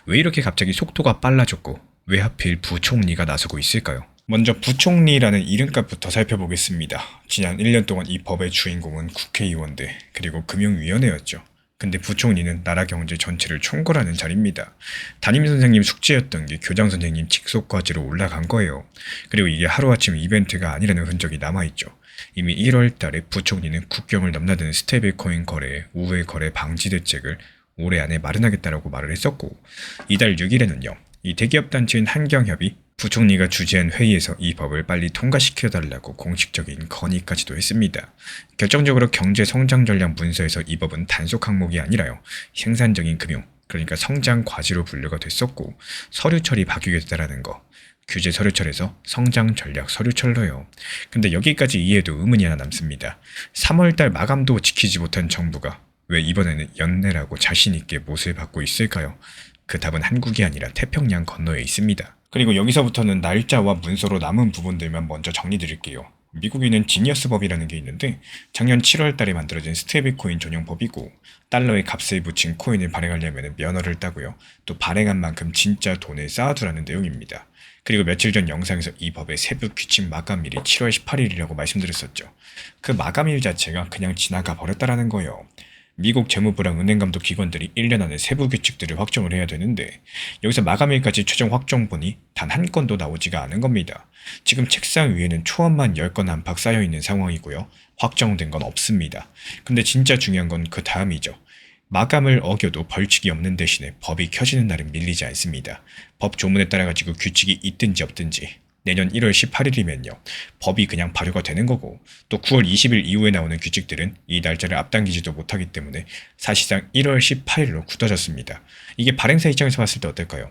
왜 이렇게 갑자기 속도가 빨라졌고 왜 하필 부총리가 나서고 있을까요? 먼저 부총리라는 이름값부터 살펴보겠습니다. 지난 1년 동안 이 법의 주인공은 국회의원들 그리고 금융위원회였죠. 근데 부총리는 나라 경제 전체를 총괄하는 자리입니다. 담임선생님 숙제였던 게 교장선생님 직속과제로 올라간 거예요. 그리고 이게 하루아침 이벤트가 아니라는 흔적이 남아있죠. 이미 1월 달에 부총리는 국경을 넘나드는 스테이블코인 거래의 우회 거래 방지 대책을 올해 안에 마련하겠다라고 말을 했었고 이달 6일에는요. 이 대기업 단체인 한경협이 부총리가 주재한 회의에서 이 법을 빨리 통과시켜달라고 공식적인 건의까지도 했습니다. 결정적으로 경제 성장 전략 문서에서 이 법은 단속 항목이 아니라요. 생산적인 금융, 그러니까 성장 과제로 분류가 됐었고 서류철이 바뀌게 됐다라는 거. 규제 서류철에서 성장 전략 서류철로요. 근데 여기까지 이해도 의문이 하나 남습니다. 3월달 마감도 지키지 못한 정부가 왜 이번에는 연내라고 자신있게 못을 받고 있을까요? 그 답은 한국이 아니라 태평양 건너에 있습니다. 그리고 여기서부터는 날짜와 문서로 남은 부분들만 먼저 정리드릴게요. 미국에는 지니어스법이라는 게 있는데 작년 7월 달에 만들어진 스테이블코인 전용 법이고 달러에 값을 붙인 코인을 발행하려면 면허를 따고요. 또 발행한 만큼 진짜 돈을 쌓아두라는 내용입니다. 그리고 며칠 전 영상에서 이 법의 세부 규칙 마감일이 7월 18일이라고 말씀드렸었죠. 그 마감일 자체가 그냥 지나가 버렸다라는 거예요. 미국 재무부랑 은행감독 기관들이 1년 안에 세부 규칙들을 확정을 해야 되는데 여기서 마감일까지 최종 확정본이 단 한 건도 나오지가 않은 겁니다. 지금 책상 위에는 초안만 10건 안팎 쌓여있는 상황이고요. 확정된 건 없습니다. 근데 진짜 중요한 건 그 다음이죠. 마감을 어겨도 벌칙이 없는 대신에 법이 켜지는 날은 밀리지 않습니다. 법 조문에 따라가지고 규칙이 있든지 없든지 내년 1월 18일이면요. 법이 그냥 발효가 되는 거고 또 9월 20일 이후에 나오는 규칙들은 이 날짜를 앞당기지도 못하기 때문에 사실상 1월 18일로 굳어졌습니다. 이게 발행사 입장에서 봤을 때 어떨까요?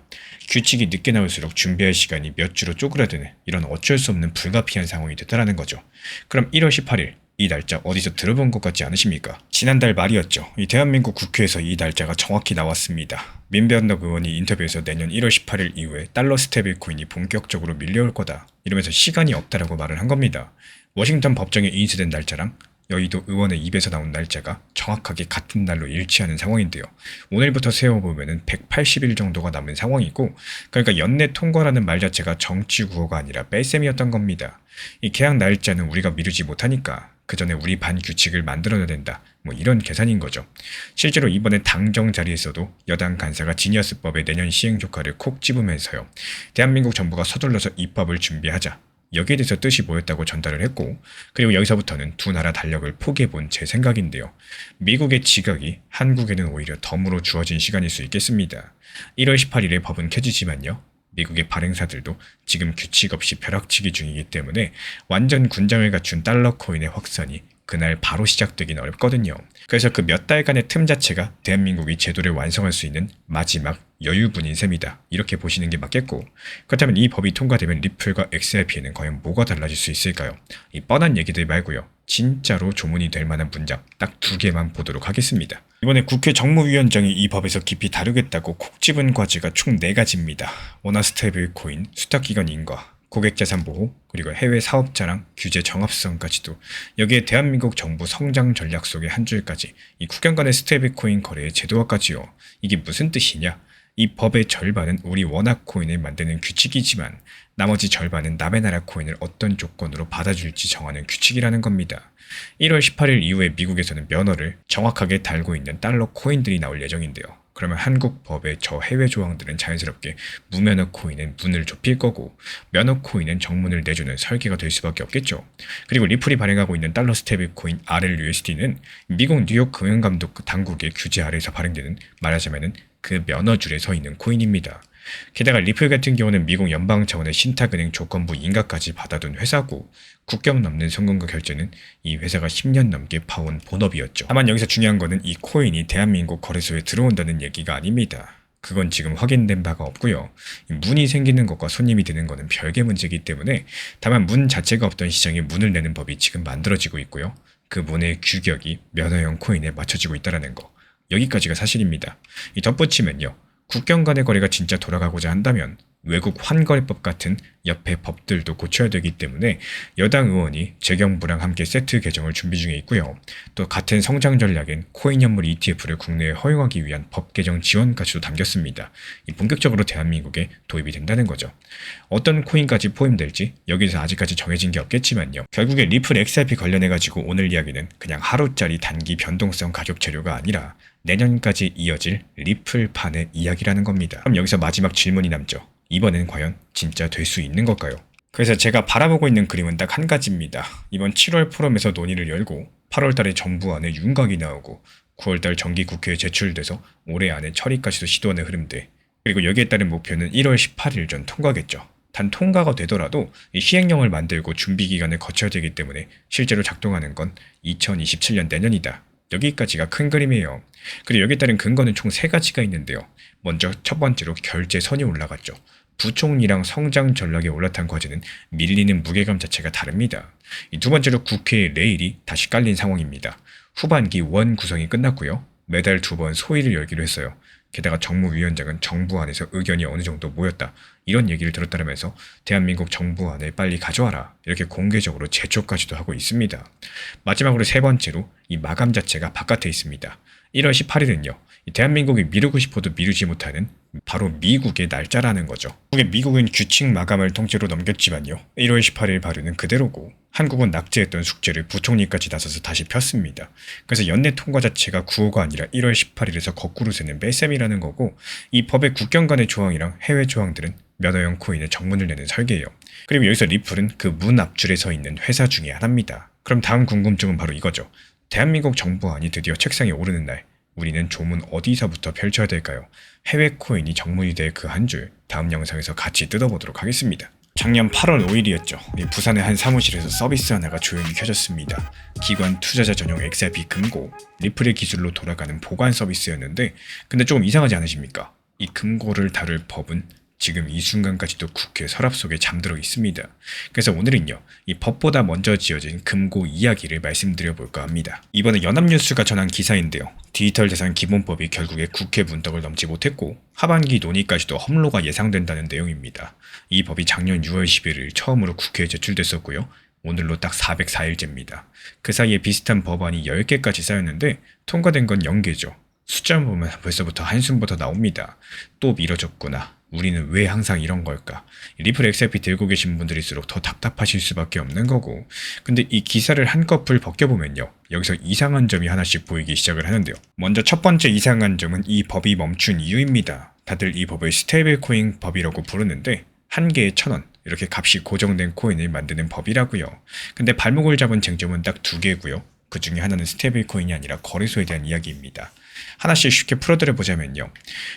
규칙이 늦게 나올수록 준비할 시간이 몇 주로 쪼그라드는 이런 어쩔 수 없는 불가피한 상황이 됐다라는 거죠. 그럼 1월 18일 이 날짜 어디서 들어본 것 같지 않으십니까? 지난달 말이었죠. 이 대한민국 국회에서 이 날짜가 정확히 나왔습니다. 민변덕 의원이 인터뷰에서 내년 1월 18일 이후에 달러 스테이블코인이 본격적으로 밀려올 거다. 이러면서 시간이 없다라고 말을 한 겁니다. 워싱턴 법정에 인수된 날짜랑 여의도 의원의 입에서 나온 날짜가 정확하게 같은 날로 일치하는 상황인데요. 오늘부터 세어보면 180일 정도가 남은 상황이고 그러니까 연내 통과라는 말 자체가 정치 구호가 아니라 뺄셈이었던 겁니다. 이 계약 날짜는 우리가 미루지 못하니까 그 전에 우리 반 규칙을 만들어야 된다. 뭐 이런 계산인 거죠. 실제로 이번에 당정 자리에서도 여당 간사가 지니어스법의 내년 시행 조카를 콕 집으면서요. 대한민국 정부가 서둘러서 입법을 준비하자. 여기에 대해서 뜻이 뭐였다고 전달을 했고 그리고 여기서부터는 두 나라 달력을 포기해본 제 생각인데요. 미국의 지각이 한국에는 오히려 덤으로 주어진 시간일 수 있겠습니다. 1월 18일에 법은 켜지지만요. 미국의 발행사들도 지금 규칙 없이 벼락치기 중이기 때문에 완전 군장을 갖춘 달러 코인의 확산이 그날 바로 시작되긴 어렵거든요. 그래서 그 몇 달간의 틈 자체가 대한민국이 제도를 완성할 수 있는 마지막 여유분인 셈이다. 이렇게 보시는 게 맞겠고 그렇다면 이 법이 통과되면 리플과 XRP에는 과연 뭐가 달라질 수 있을까요? 이 뻔한 얘기들 말고요. 진짜로 조문이 될 만한 문장 딱 2개만 보도록 하겠습니다. 이번에 국회 정무위원장이 이 법에서 깊이 다루겠다고 콕 집은 과제가 총 4가지입니다. 원화 스테이블 코인, 수탁기관 인과, 고객자산 보호, 그리고 해외 사업자랑 규제 정합성까지도 여기에 대한민국 정부 성장 전략 속의 한 줄까지 이 국경 간의 스테이블 코인 거래의 제도화까지요. 이게 무슨 뜻이냐? 이 법의 절반은 우리 원화 코인을 만드는 규칙이지만 나머지 절반은 남의 나라 코인을 어떤 조건으로 받아줄지 정하는 규칙이라는 겁니다. 1월 18일 이후에 미국에서는 면허를 정확하게 달고 있는 달러 코인들이 나올 예정인데요. 그러면 한국 법의 저 해외 조항들은 자연스럽게 무면허 코인은 문을 좁힐 거고 면허 코인은 정문을 내주는 설계가 될 수밖에 없겠죠. 그리고 리플이 발행하고 있는 달러 스테이블 코인 RLUSD는 미국 뉴욕 금융감독 당국의 규제 아래에서 발행되는 말하자면은 그 면허줄에 서 있는 코인입니다. 게다가 리플 같은 경우는 미국 연방 차원의 신탁은행 조건부 인가까지 받아둔 회사고 국경 넘는 송금과 결제는 이 회사가 10년 넘게 파온 본업이었죠. 다만 여기서 중요한 거는 이 코인이 대한민국 거래소에 들어온다는 얘기가 아닙니다. 그건 지금 확인된 바가 없고요. 문이 생기는 것과 손님이 드는 것은 별개 문제이기 때문에 다만 문 자체가 없던 시장에 문을 내는 법이 지금 만들어지고 있고요. 그 문의 규격이 면허형 코인에 맞춰지고 있다는 거. 여기까지가 사실입니다. 이 덧붙이면요. 국경 간의 거래가 진짜 돌아가고자 한다면 외국 환거래법 같은 옆에 법들도 고쳐야 되기 때문에 여당 의원이 재경부랑 함께 세트 개정을 준비 중에 있고요. 또 같은 성장 전략인 코인 현물 ETF를 국내에 허용하기 위한 법 개정 지원까지도 담겼습니다. 본격적으로 대한민국에 도입이 된다는 거죠. 어떤 코인까지 포함될지 여기서 아직까지 정해진 게 없겠지만요. 결국에 리플 XRP 관련해가지고 오늘 이야기는 그냥 하루짜리 단기 변동성 가격 재료가 아니라 내년까지 이어질 리플판의 이야기라는 겁니다. 그럼 여기서 마지막 질문이 남죠. 이번엔 과연 진짜 될 수 있는 걸까요? 그래서 제가 바라보고 있는 그림은 딱 한 가지입니다. 이번 7월 포럼에서 논의를 열고 8월 달에 정부안에 윤곽이 나오고 9월 달 정기국회에 제출돼서 올해 안에 처리까지도 시도하는 흐름들. 그리고 여기에 따른 목표는 1월 18일 전 통과겠죠. 단 통과가 되더라도 이 시행령을 만들고 준비 기간을 거쳐야 되기 때문에 실제로 작동하는 건 2027년 내년이다. 여기까지가 큰 그림이에요. 그리고 여기에 따른 근거는 총 3가지가 있는데요. 먼저 첫 번째로 결제선이 올라갔죠. 부총리랑 성장 전략에 올라탄 과제는 밀리는 무게감 자체가 다릅니다. 이 두 번째로 국회의 레일이 다시 깔린 상황입니다. 후반기 원 구성이 끝났고요. 매달 2번 소위를 열기로 했어요. 게다가 정무위원장은 정부 안에서 의견이 어느 정도 모였다. 이런 얘기를 들었다면서 대한민국 정부안을 빨리 가져와라. 이렇게 공개적으로 재촉까지도 하고 있습니다. 마지막으로 세 번째로 이 마감 자체가 바깥에 있습니다. 1월 18일은요. 대한민국이 미루고 싶어도 미루지 못하는 바로 미국의 날짜라는 거죠. 미국은 규칙 마감을 통째로 넘겼지만요. 1월 18일 발효는 그대로고 한국은 낙제했던 숙제를 부총리까지 나서서 다시 폈습니다. 그래서 연내 통과 자체가 9호가 아니라 1월 18일에서 거꾸로 세는 뺄셈이라는 거고 이 법의 국경 간의 조항이랑 해외 조항들은 면허형 코인의 정문을 내는 설계예요. 그리고 여기서 리플은 그 문 앞줄에 서 있는 회사 중에 하나입니다. 그럼 다음 궁금증은 바로 이거죠. 대한민국 정부안이 드디어 책상에 오르는 날 우리는 조문 어디서부터 펼쳐야 될까요? 해외 코인이 정문이 될 그 한 줄 다음 영상에서 같이 뜯어보도록 하겠습니다. 작년 8월 5일이었죠. 부산의 한 사무실에서 서비스 하나가 조용히 켜졌습니다. 기관 투자자 전용 XRP 금고, 리플의 기술로 돌아가는 보관 서비스였는데 근데 조금 이상하지 않으십니까? 이 금고를 다룰 법은 지금 이 순간까지도 국회 서랍 속에 잠들어 있습니다. 그래서 오늘은요, 이 법보다 먼저 지어진 금고 이야기를 말씀드려 볼까 합니다. 이번에 연합뉴스가 전한 기사인데요. 디지털 자산 기본법이 결국에 국회 문턱을 넘지 못했고 하반기 논의까지도 험로가 예상된다는 내용입니다. 이 법이 작년 6월 11일 처음으로 국회에 제출됐었고요. 오늘로 딱 404일째입니다. 그 사이에 비슷한 법안이 10개까지 쌓였는데 통과된 건 0개죠. 숫자만 보면 벌써부터 한숨부터 나옵니다. 또 미뤄졌구나. 우리는 왜 항상 이런 걸까? 리플 XRP 들고 계신 분들일수록 더 답답하실 수밖에 없는 거고 근데 이 기사를 한꺼풀 벗겨보면요. 여기서 이상한 점이 하나씩 보이기 시작을 하는데요. 먼저 첫 번째 이상한 점은 이 법이 멈춘 이유입니다. 다들 이 법을 스테이블 코인 법이라고 부르는데 한 개에 1,000원 이렇게 값이 고정된 코인을 만드는 법이라고요. 근데 발목을 잡은 쟁점은 딱 2개고요. 그 중에 하나는 스테이블 코인이 아니라 거래소에 대한 이야기입니다. 하나씩 쉽게 풀어드려 보자면요.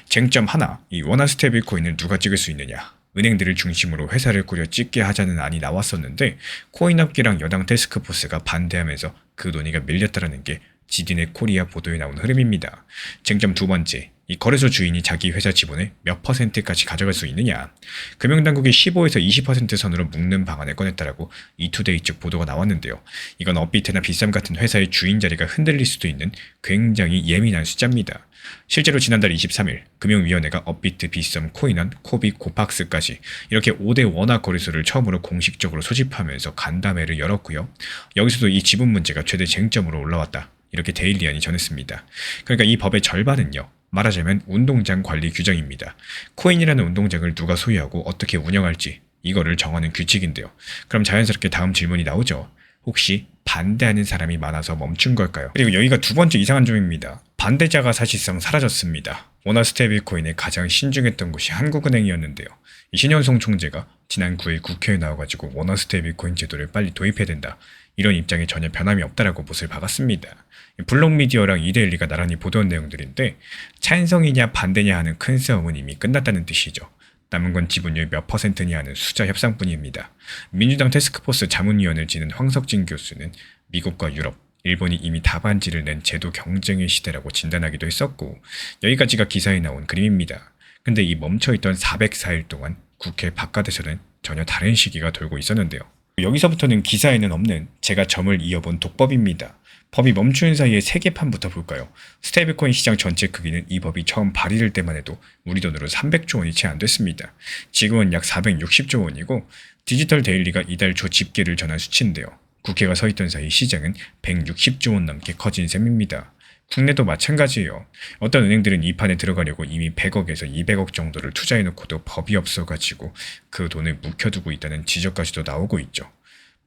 쟁점 하나, 이 원화 스테이블 코인을 누가 찍을 수 있느냐. 은행들을 중심으로 회사를 꾸려 찍게 하자는 안이 나왔었는데 코인업계랑 여당 태스크포스가 반대하면서 그 논의가 밀렸다라는 게 지디넷 코리아 보도에 나온 흐름입니다. 쟁점 두 번째, 이 거래소 주인이 자기 회사 지분의 몇 %까지 가져갈 수 있느냐. 금융당국이 15에서 20% 선으로 묶는 방안을 꺼냈다라고 이투데이 측 보도가 나왔는데요. 이건 업비트나 비썸 같은 회사의 주인 자리가 흔들릴 수도 있는 굉장히 예민한 숫자입니다. 실제로 지난달 23일 금융위원회가 업비트, 비썸, 코인원, 코빅, 고팍스까지 이렇게 5대 원화 거래소를 처음으로 공식적으로 소집하면서 간담회를 열었고요. 여기서도 이 지분 문제가 최대 쟁점으로 올라왔다. 이렇게 데일리안이 전했습니다. 그러니까 이 법의 절반은요. 말하자면 운동장 관리 규정입니다. 코인이라는 운동장을 누가 소유하고 어떻게 운영할지 이거를 정하는 규칙인데요. 그럼 자연스럽게 다음 질문이 나오죠. 혹시 반대하는 사람이 많아서 멈춘 걸까요? 그리고 여기가 두 번째 이상한 점입니다. 반대자가 사실상 사라졌습니다. 원화 스테이블 코인에 가장 신중했던 곳이 한국은행이었는데요. 이 신현송 총재가 지난 9일 국회에 나와가지고 원화 스테이블 코인 제도를 빨리 도입해야 된다. 이런 입장에 전혀 변함이 없다라고 못을 박았습니다. 블록미디어랑 이데일리가 나란히 보도한 내용들인데 찬성이냐 반대냐 하는 큰 싸움은 이미 끝났다는 뜻이죠. 남은 건 지분율 몇 %냐 하는 숫자 협상뿐입니다. 민주당 태스크포스 자문위원을 지낸 황석진 교수는 미국과 유럽, 일본이 이미 답안지를 낸 제도 경쟁의 시대라고 진단하기도 했었고 여기까지가 기사에 나온 그림입니다. 근데 이 멈춰있던 404일 동안 국회 바깥에서는 전혀 다른 시기가 돌고 있었는데요. 여기서부터는 기사에는 없는 제가 점을 이어본 독법입니다. 법이 멈추는 사이에 세계판부터 볼까요? 스테이블코인 시장 전체 크기는 이 법이 처음 발의될 때만 해도 우리 돈으로 300조 원이 채 안 됐습니다. 지금은 약 460조 원이고 디지털 데일리가 이달 초 집계를 전한 수치인데요. 국회가 서 있던 사이 시장은 160조 원 넘게 커진 셈입니다. 국내도 마찬가지예요. 어떤 은행들은 이 판에 들어가려고 이미 100억에서 200억 정도를 투자해놓고도 법이 없어가지고 그 돈을 묵혀두고 있다는 지적까지도 나오고 있죠.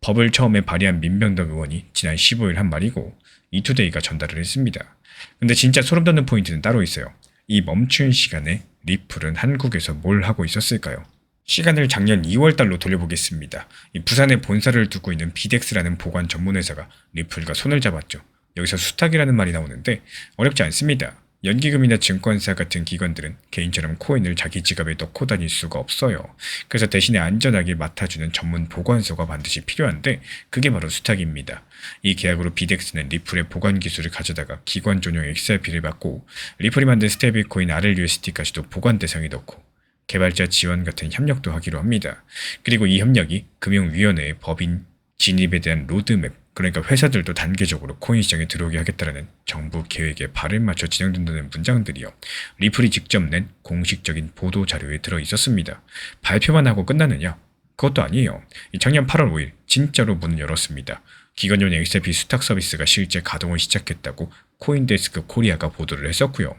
법을 처음에 발의한 민병덕 의원이 지난 15일 한 말이고 이투데이가 전달을 했습니다. 근데 진짜 소름 돋는 포인트는 따로 있어요. 이 멈춘 시간에 리플은 한국에서 뭘 하고 있었을까요? 시간을 작년 2월달로 돌려보겠습니다. 이 부산에 본사를 두고 있는 비덱스라는 보관 전문회사가 리플과 손을 잡았죠. 여기서 수탁이라는 말이 나오는데 어렵지 않습니다. 연기금이나 증권사 같은 기관들은 개인처럼 코인을 자기 지갑에 넣고 다닐 수가 없어요. 그래서 대신에 안전하게 맡아주는 전문 보관소가 반드시 필요한데 그게 바로 수탁입니다. 이 계약으로 비덱스는 리플의 보관 기술을 가져다가 기관 전용 XRP를 받고 리플이 만든 스테이블코인 RLUSD까지도 보관 대상에 넣고 개발자 지원 같은 협력도 하기로 합니다. 그리고 이 협력이 금융위원회의 법인 진입에 대한 로드맵, 그러니까 회사들도 단계적으로 코인 시장에 들어오게 하겠다라는 정부 계획에 발을 맞춰 진행된다는 문장들이요. 리플이 직접 낸 공식적인 보도 자료에 들어 있었습니다. 발표만 하고 끝나느냐? 그것도 아니에요. 작년 8월 5일 진짜로 문을 열었습니다. 기관용 XRP 수탁 서비스가 실제 가동을 시작했다고 코인데스크 코리아가 보도를 했었고요.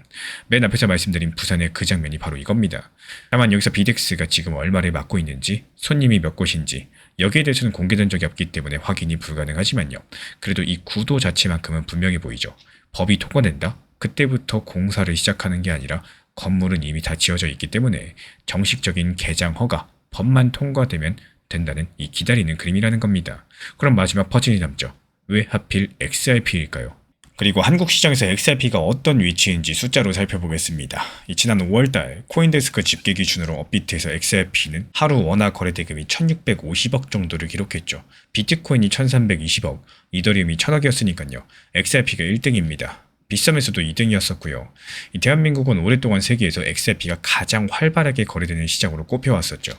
맨 앞에서 말씀드린 부산의 그 장면이 바로 이겁니다. 다만 여기서 비덱스가 지금 얼마를 맡고 있는지, 손님이 몇 곳인지 여기에 대해서는 공개된 적이 없기 때문에 확인이 불가능하지만요. 그래도 이 구도 자체만큼은 분명해 보이죠. 법이 통과된다? 그때부터 공사를 시작하는 게 아니라 건물은 이미 다 지어져 있기 때문에 정식적인 개장 허가, 법만 통과되면 된다는 이 기다리는 그림이라는 겁니다. 그럼 마지막 퍼즐이 남죠. 왜 하필 XRP일까요? 그리고 한국 시장에서 XRP가 어떤 위치인지 숫자로 살펴보겠습니다. 지난 5월달 코인데스크 집계 기준으로 업비트에서 XRP는 하루 원화 거래 대금이 1650억 정도를 기록했죠. 비트코인이 1320억, 이더리움이 1000억이었으니까요. XRP가 1등입니다. 빗썸에서도 2등이었었고요. 대한민국은 오랫동안 세계에서 XRP가 가장 활발하게 거래되는 시장으로 꼽혀왔었죠.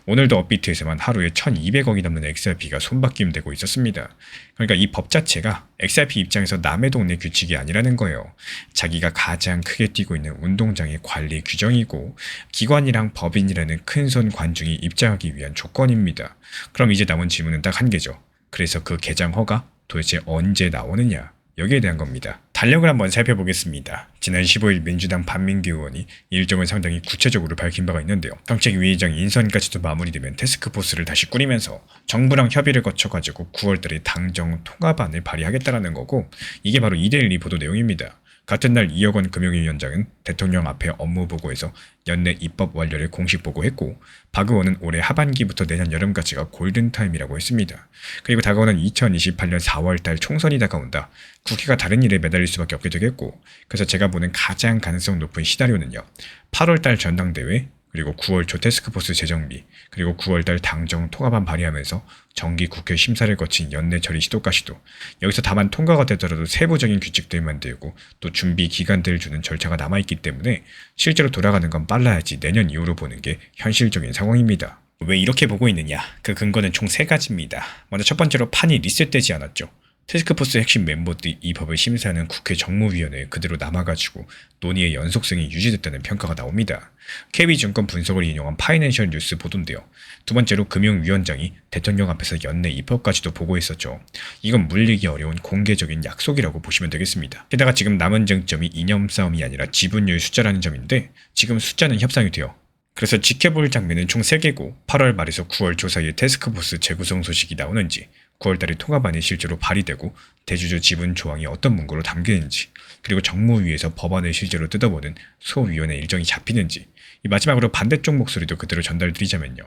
오늘도 업비트에서만 하루에 1200억이 넘는 XRP가 손바뀜되고 있었습니다. 그러니까 이 법 자체가 XRP 입장에서 남의 동네 규칙이 아니라는 거예요. 자기가 가장 크게 뛰고 있는 운동장의 관리 규정이고 기관이랑 법인이라는 큰손 관중이 입장하기 위한 조건입니다. 그럼 이제 남은 질문은 딱 한 개죠. 그래서 그 개장 허가 도대체 언제 나오느냐? 여기에 대한 겁니다. 달력을 한번 살펴보겠습니다. 지난 15일 민주당 반민규 의원이 일정을 상당히 구체적으로 밝힌 바가 있는데요. 정책위의장 인선까지도 마무리되면 태스크포스를 다시 꾸리면서 정부랑 협의를 거쳐가지고 9월달에 당정 통합안을 발의하겠다라는 거고 이게 바로 이데일리 보도 내용입니다. 같은 날 이혁원 금융위원장은 대통령 앞에 업무 보고에서 연내 입법 완료를 공식 보고했고 박 의원은 올해 하반기부터 내년 여름까지가 골든타임이라고 했습니다. 그리고 다가오는 2028년 4월달 총선이 다가온다. 국회가 다른 일에 매달릴 수밖에 없게 되겠고 그래서 제가 보는 가장 가능성 높은 시나리오는요. 8월달 전당대회 그리고 9월 초 태스크포스 재정비, 그리고 9월달 당정 통합안 발의하면서 정기 국회 심사를 거친 연내 처리 시도까지도 여기서 다만 통과가 되더라도 세부적인 규칙들 만들고 또 준비 기간들을 주는 절차가 남아있기 때문에 실제로 돌아가는 건 빨라야지 내년 이후로 보는 게 현실적인 상황입니다. 왜 이렇게 보고 있느냐? 그 근거는 총 3가지입니다. 먼저 첫 번째로 판이 리셋되지 않았죠. 태스크포스 핵심 멤버들이 이 법을 심사하는 국회 정무위원회에 그대로 남아가지고 논의의 연속성이 유지됐다는 평가가 나옵니다. KB증권 분석을 인용한 파이낸셜 뉴스 보도인데요. 두 번째로 금융위원장이 대통령 앞에서 연내 입법까지도 보고했었죠. 이건 물리기 어려운 공개적인 약속이라고 보시면 되겠습니다. 게다가 지금 남은 쟁점이 이념 싸움이 아니라 지분율 숫자라는 점인데 지금 숫자는 협상이 돼요. 그래서 지켜볼 장면은 총 3개고 8월 말에서 9월 초 사이에 태스크포스 재구성 소식이 나오는지 9월달에 통합안이 실제로 발의되고 대주주 지분 조항이 어떤 문구로 담기는지 그리고 정무위에서 법안을 실제로 뜯어보는 소위원회 일정이 잡히는지 이 마지막으로 반대쪽 목소리도 그대로 전달드리자면요.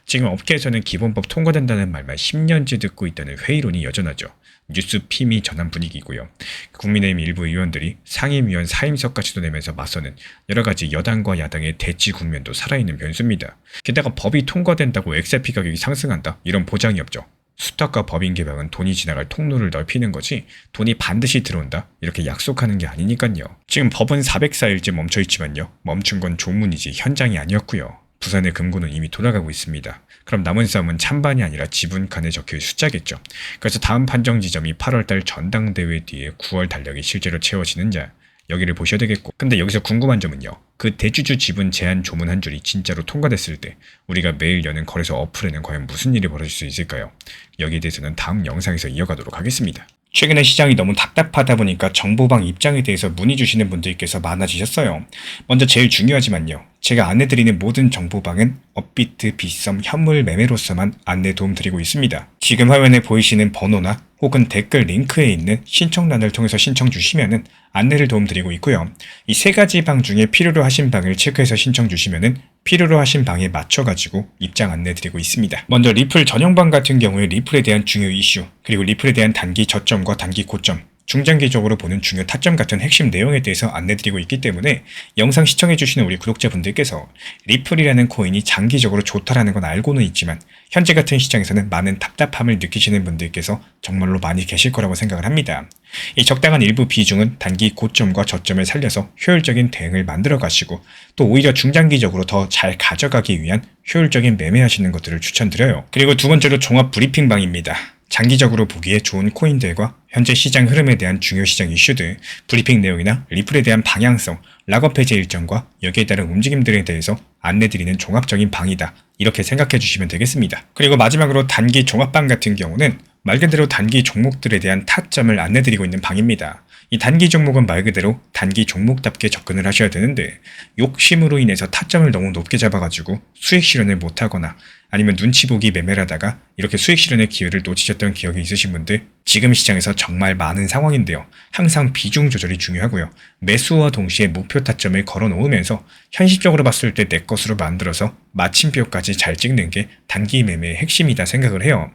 지금 업계에서는 기본법 통과된다는 말만 10년째 듣고 있다는 회의론이 여전하죠. 뉴스 피미 전환 분위기고요. 국민의힘 일부 의원들이 상임위원 사임석까지도 내면서 맞서는 여러가지 여당과 야당의 대치 국면도 살아있는 변수입니다. 게다가 법이 통과된다고 XRP 가격이 상승한다? 이런 보장이 없죠. 수탁과 법인 개방은 돈이 지나갈 통로를 넓히는 거지 돈이 반드시 들어온다 이렇게 약속하는 게 아니니까요. 지금 법은 404일째 멈춰있지만요. 멈춘 건 조문이지 현장이 아니었고요. 부산의 금고는 이미 돌아가고 있습니다. 그럼 남은 싸움은 찬반이 아니라 지분칸에 적혀있을 숫자겠죠. 그래서 다음 판정 지점이 8월달 전당대회 뒤에 9월 달력이 실제로 채워지는지 여기를 보셔야 되겠고, 근데 여기서 궁금한 점은요, 그 대주주 지분 제한 조문 한 줄이 진짜로 통과됐을 때 우리가 매일 여는 거래소 어플에는 과연 무슨 일이 벌어질 수 있을까요? 여기에 대해서는 다음 영상에서 이어가도록 하겠습니다. 최근에 시장이 너무 답답하다 보니까 정보방 입장에 대해서 문의 주시는 분들께서 많아지셨어요. 먼저 제일 중요하지만요, 제가 안내드리는 모든 정보방은 업비트, 빗썸, 현물 매매로서만 안내 도움 드리고 있습니다. 지금 화면에 보이시는 번호나 혹은 댓글 링크에 있는 신청란을 통해서 신청 주시면은 안내를 도움 드리고 있고요. 이 세 가지 방 중에 필요로 하신 방을 체크해서 신청 주시면은 필요로 하신 방에 맞춰가지고 입장 안내 드리고 있습니다. 먼저 리플 전용방 같은 경우에 리플에 대한 중요 이슈, 그리고 리플에 대한 단기 저점과 단기 고점, 중장기적으로 보는 중요 타점 같은 핵심 내용에 대해서 안내드리고 있기 때문에 영상 시청해주시는 우리 구독자분들께서 리플이라는 코인이 장기적으로 좋다라는 건 알고는 있지만 현재 같은 시장에서는 많은 답답함을 느끼시는 분들께서 정말로 많이 계실 거라고 생각을 합니다. 이 적당한 일부 비중은 단기 고점과 저점을 살려서 효율적인 대응을 만들어 가시고, 또 오히려 중장기적으로 더 잘 가져가기 위한 효율적인 매매하시는 것들을 추천드려요. 그리고 두 번째로 종합 브리핑방입니다. 장기적으로 보기에 좋은 코인들과 현재 시장 흐름에 대한 중요 시장 이슈들, 브리핑 내용이나 리플에 대한 방향성, 락업 해제 일정과 여기에 따른 움직임들에 대해서 안내드리는 종합적인 방이다, 이렇게 생각해 주시면 되겠습니다. 그리고 마지막으로 단기 종합방 같은 경우는 말 그대로 단기 종목들에 대한 타점을 안내드리고 있는 방입니다. 이 단기 종목은 말 그대로 단기 종목답게 접근을 하셔야 되는데, 욕심으로 인해서 타점을 너무 높게 잡아가지고 수익 실현을 못하거나 아니면 눈치 보기 매매를 하다가 이렇게 수익 실현의 기회를 놓치셨던 기억이 있으신 분들 지금 시장에서 정말 많은 상황인데요. 항상 비중 조절이 중요하고요. 매수와 동시에 목표 타점을 걸어 놓으면서 현실적으로 봤을 때 내 것으로 만들어서 마침표까지 잘 찍는 게 단기 매매의 핵심이다 생각을 해요.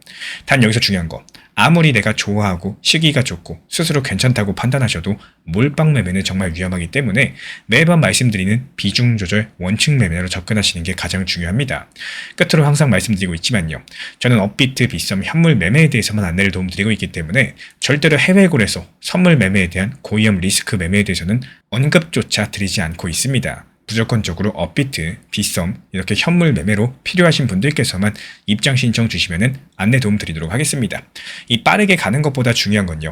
단 여기서 중요한 거, 아무리 내가 좋아하고 시기가 좋고 스스로 괜찮다고 판단하셔도 몰빵 매매는 정말 위험하기 때문에 매번 말씀드리는 비중 조절 원칙 매매로 접근하시는 게 가장 중요합니다. 끝으로 항상 말씀드리고 있지만요, 저는 업비트, 빗썸, 현물 매매에 대해서만 안내를 도움드리고 있기 때문에 절대로 해외거래소, 선물 매매에 대한 고위험 리스크 매매에 대해서는 언급조차 드리지 않고 있습니다. 무조건적으로 업비트, 빗썸, 이렇게 현물 매매로 필요하신 분들께서만 입장 신청 주시면은 안내 도움 드리도록 하겠습니다. 이 빠르게 가는 것보다 중요한 건요,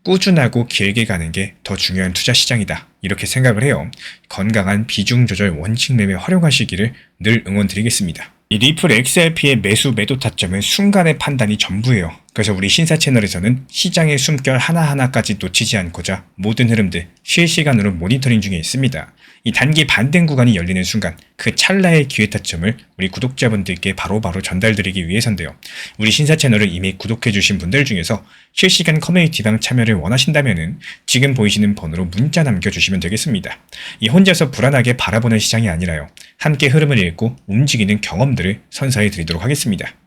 꾸준하고 길게 가는 게 더 중요한 투자 시장이다, 이렇게 생각을 해요. 건강한 비중 조절 원칙 매매 활용하시기를 늘 응원드리겠습니다. 이 리플 XRP의 매수 매도 타점은 순간의 판단이 전부예요. 그래서 우리 신사 채널에서는 시장의 숨결 하나하나까지 놓치지 않고자 모든 흐름들 실시간으로 모니터링 중에 있습니다. 이 단기 반등 구간이 열리는 순간 그 찰나의 기회 타점을 우리 구독자분들께 바로바로 전달드리기 위해서인데요. 우리 신사 채널을 이미 구독해주신 분들 중에서 실시간 커뮤니티방 참여를 원하신다면 지금 보이시는 번호로 문자 남겨주시면 되겠습니다. 이 혼자서 불안하게 바라보는 시장이 아니라요, 함께 흐름을 읽고 움직이는 경험들을 선사해 드리도록 하겠습니다.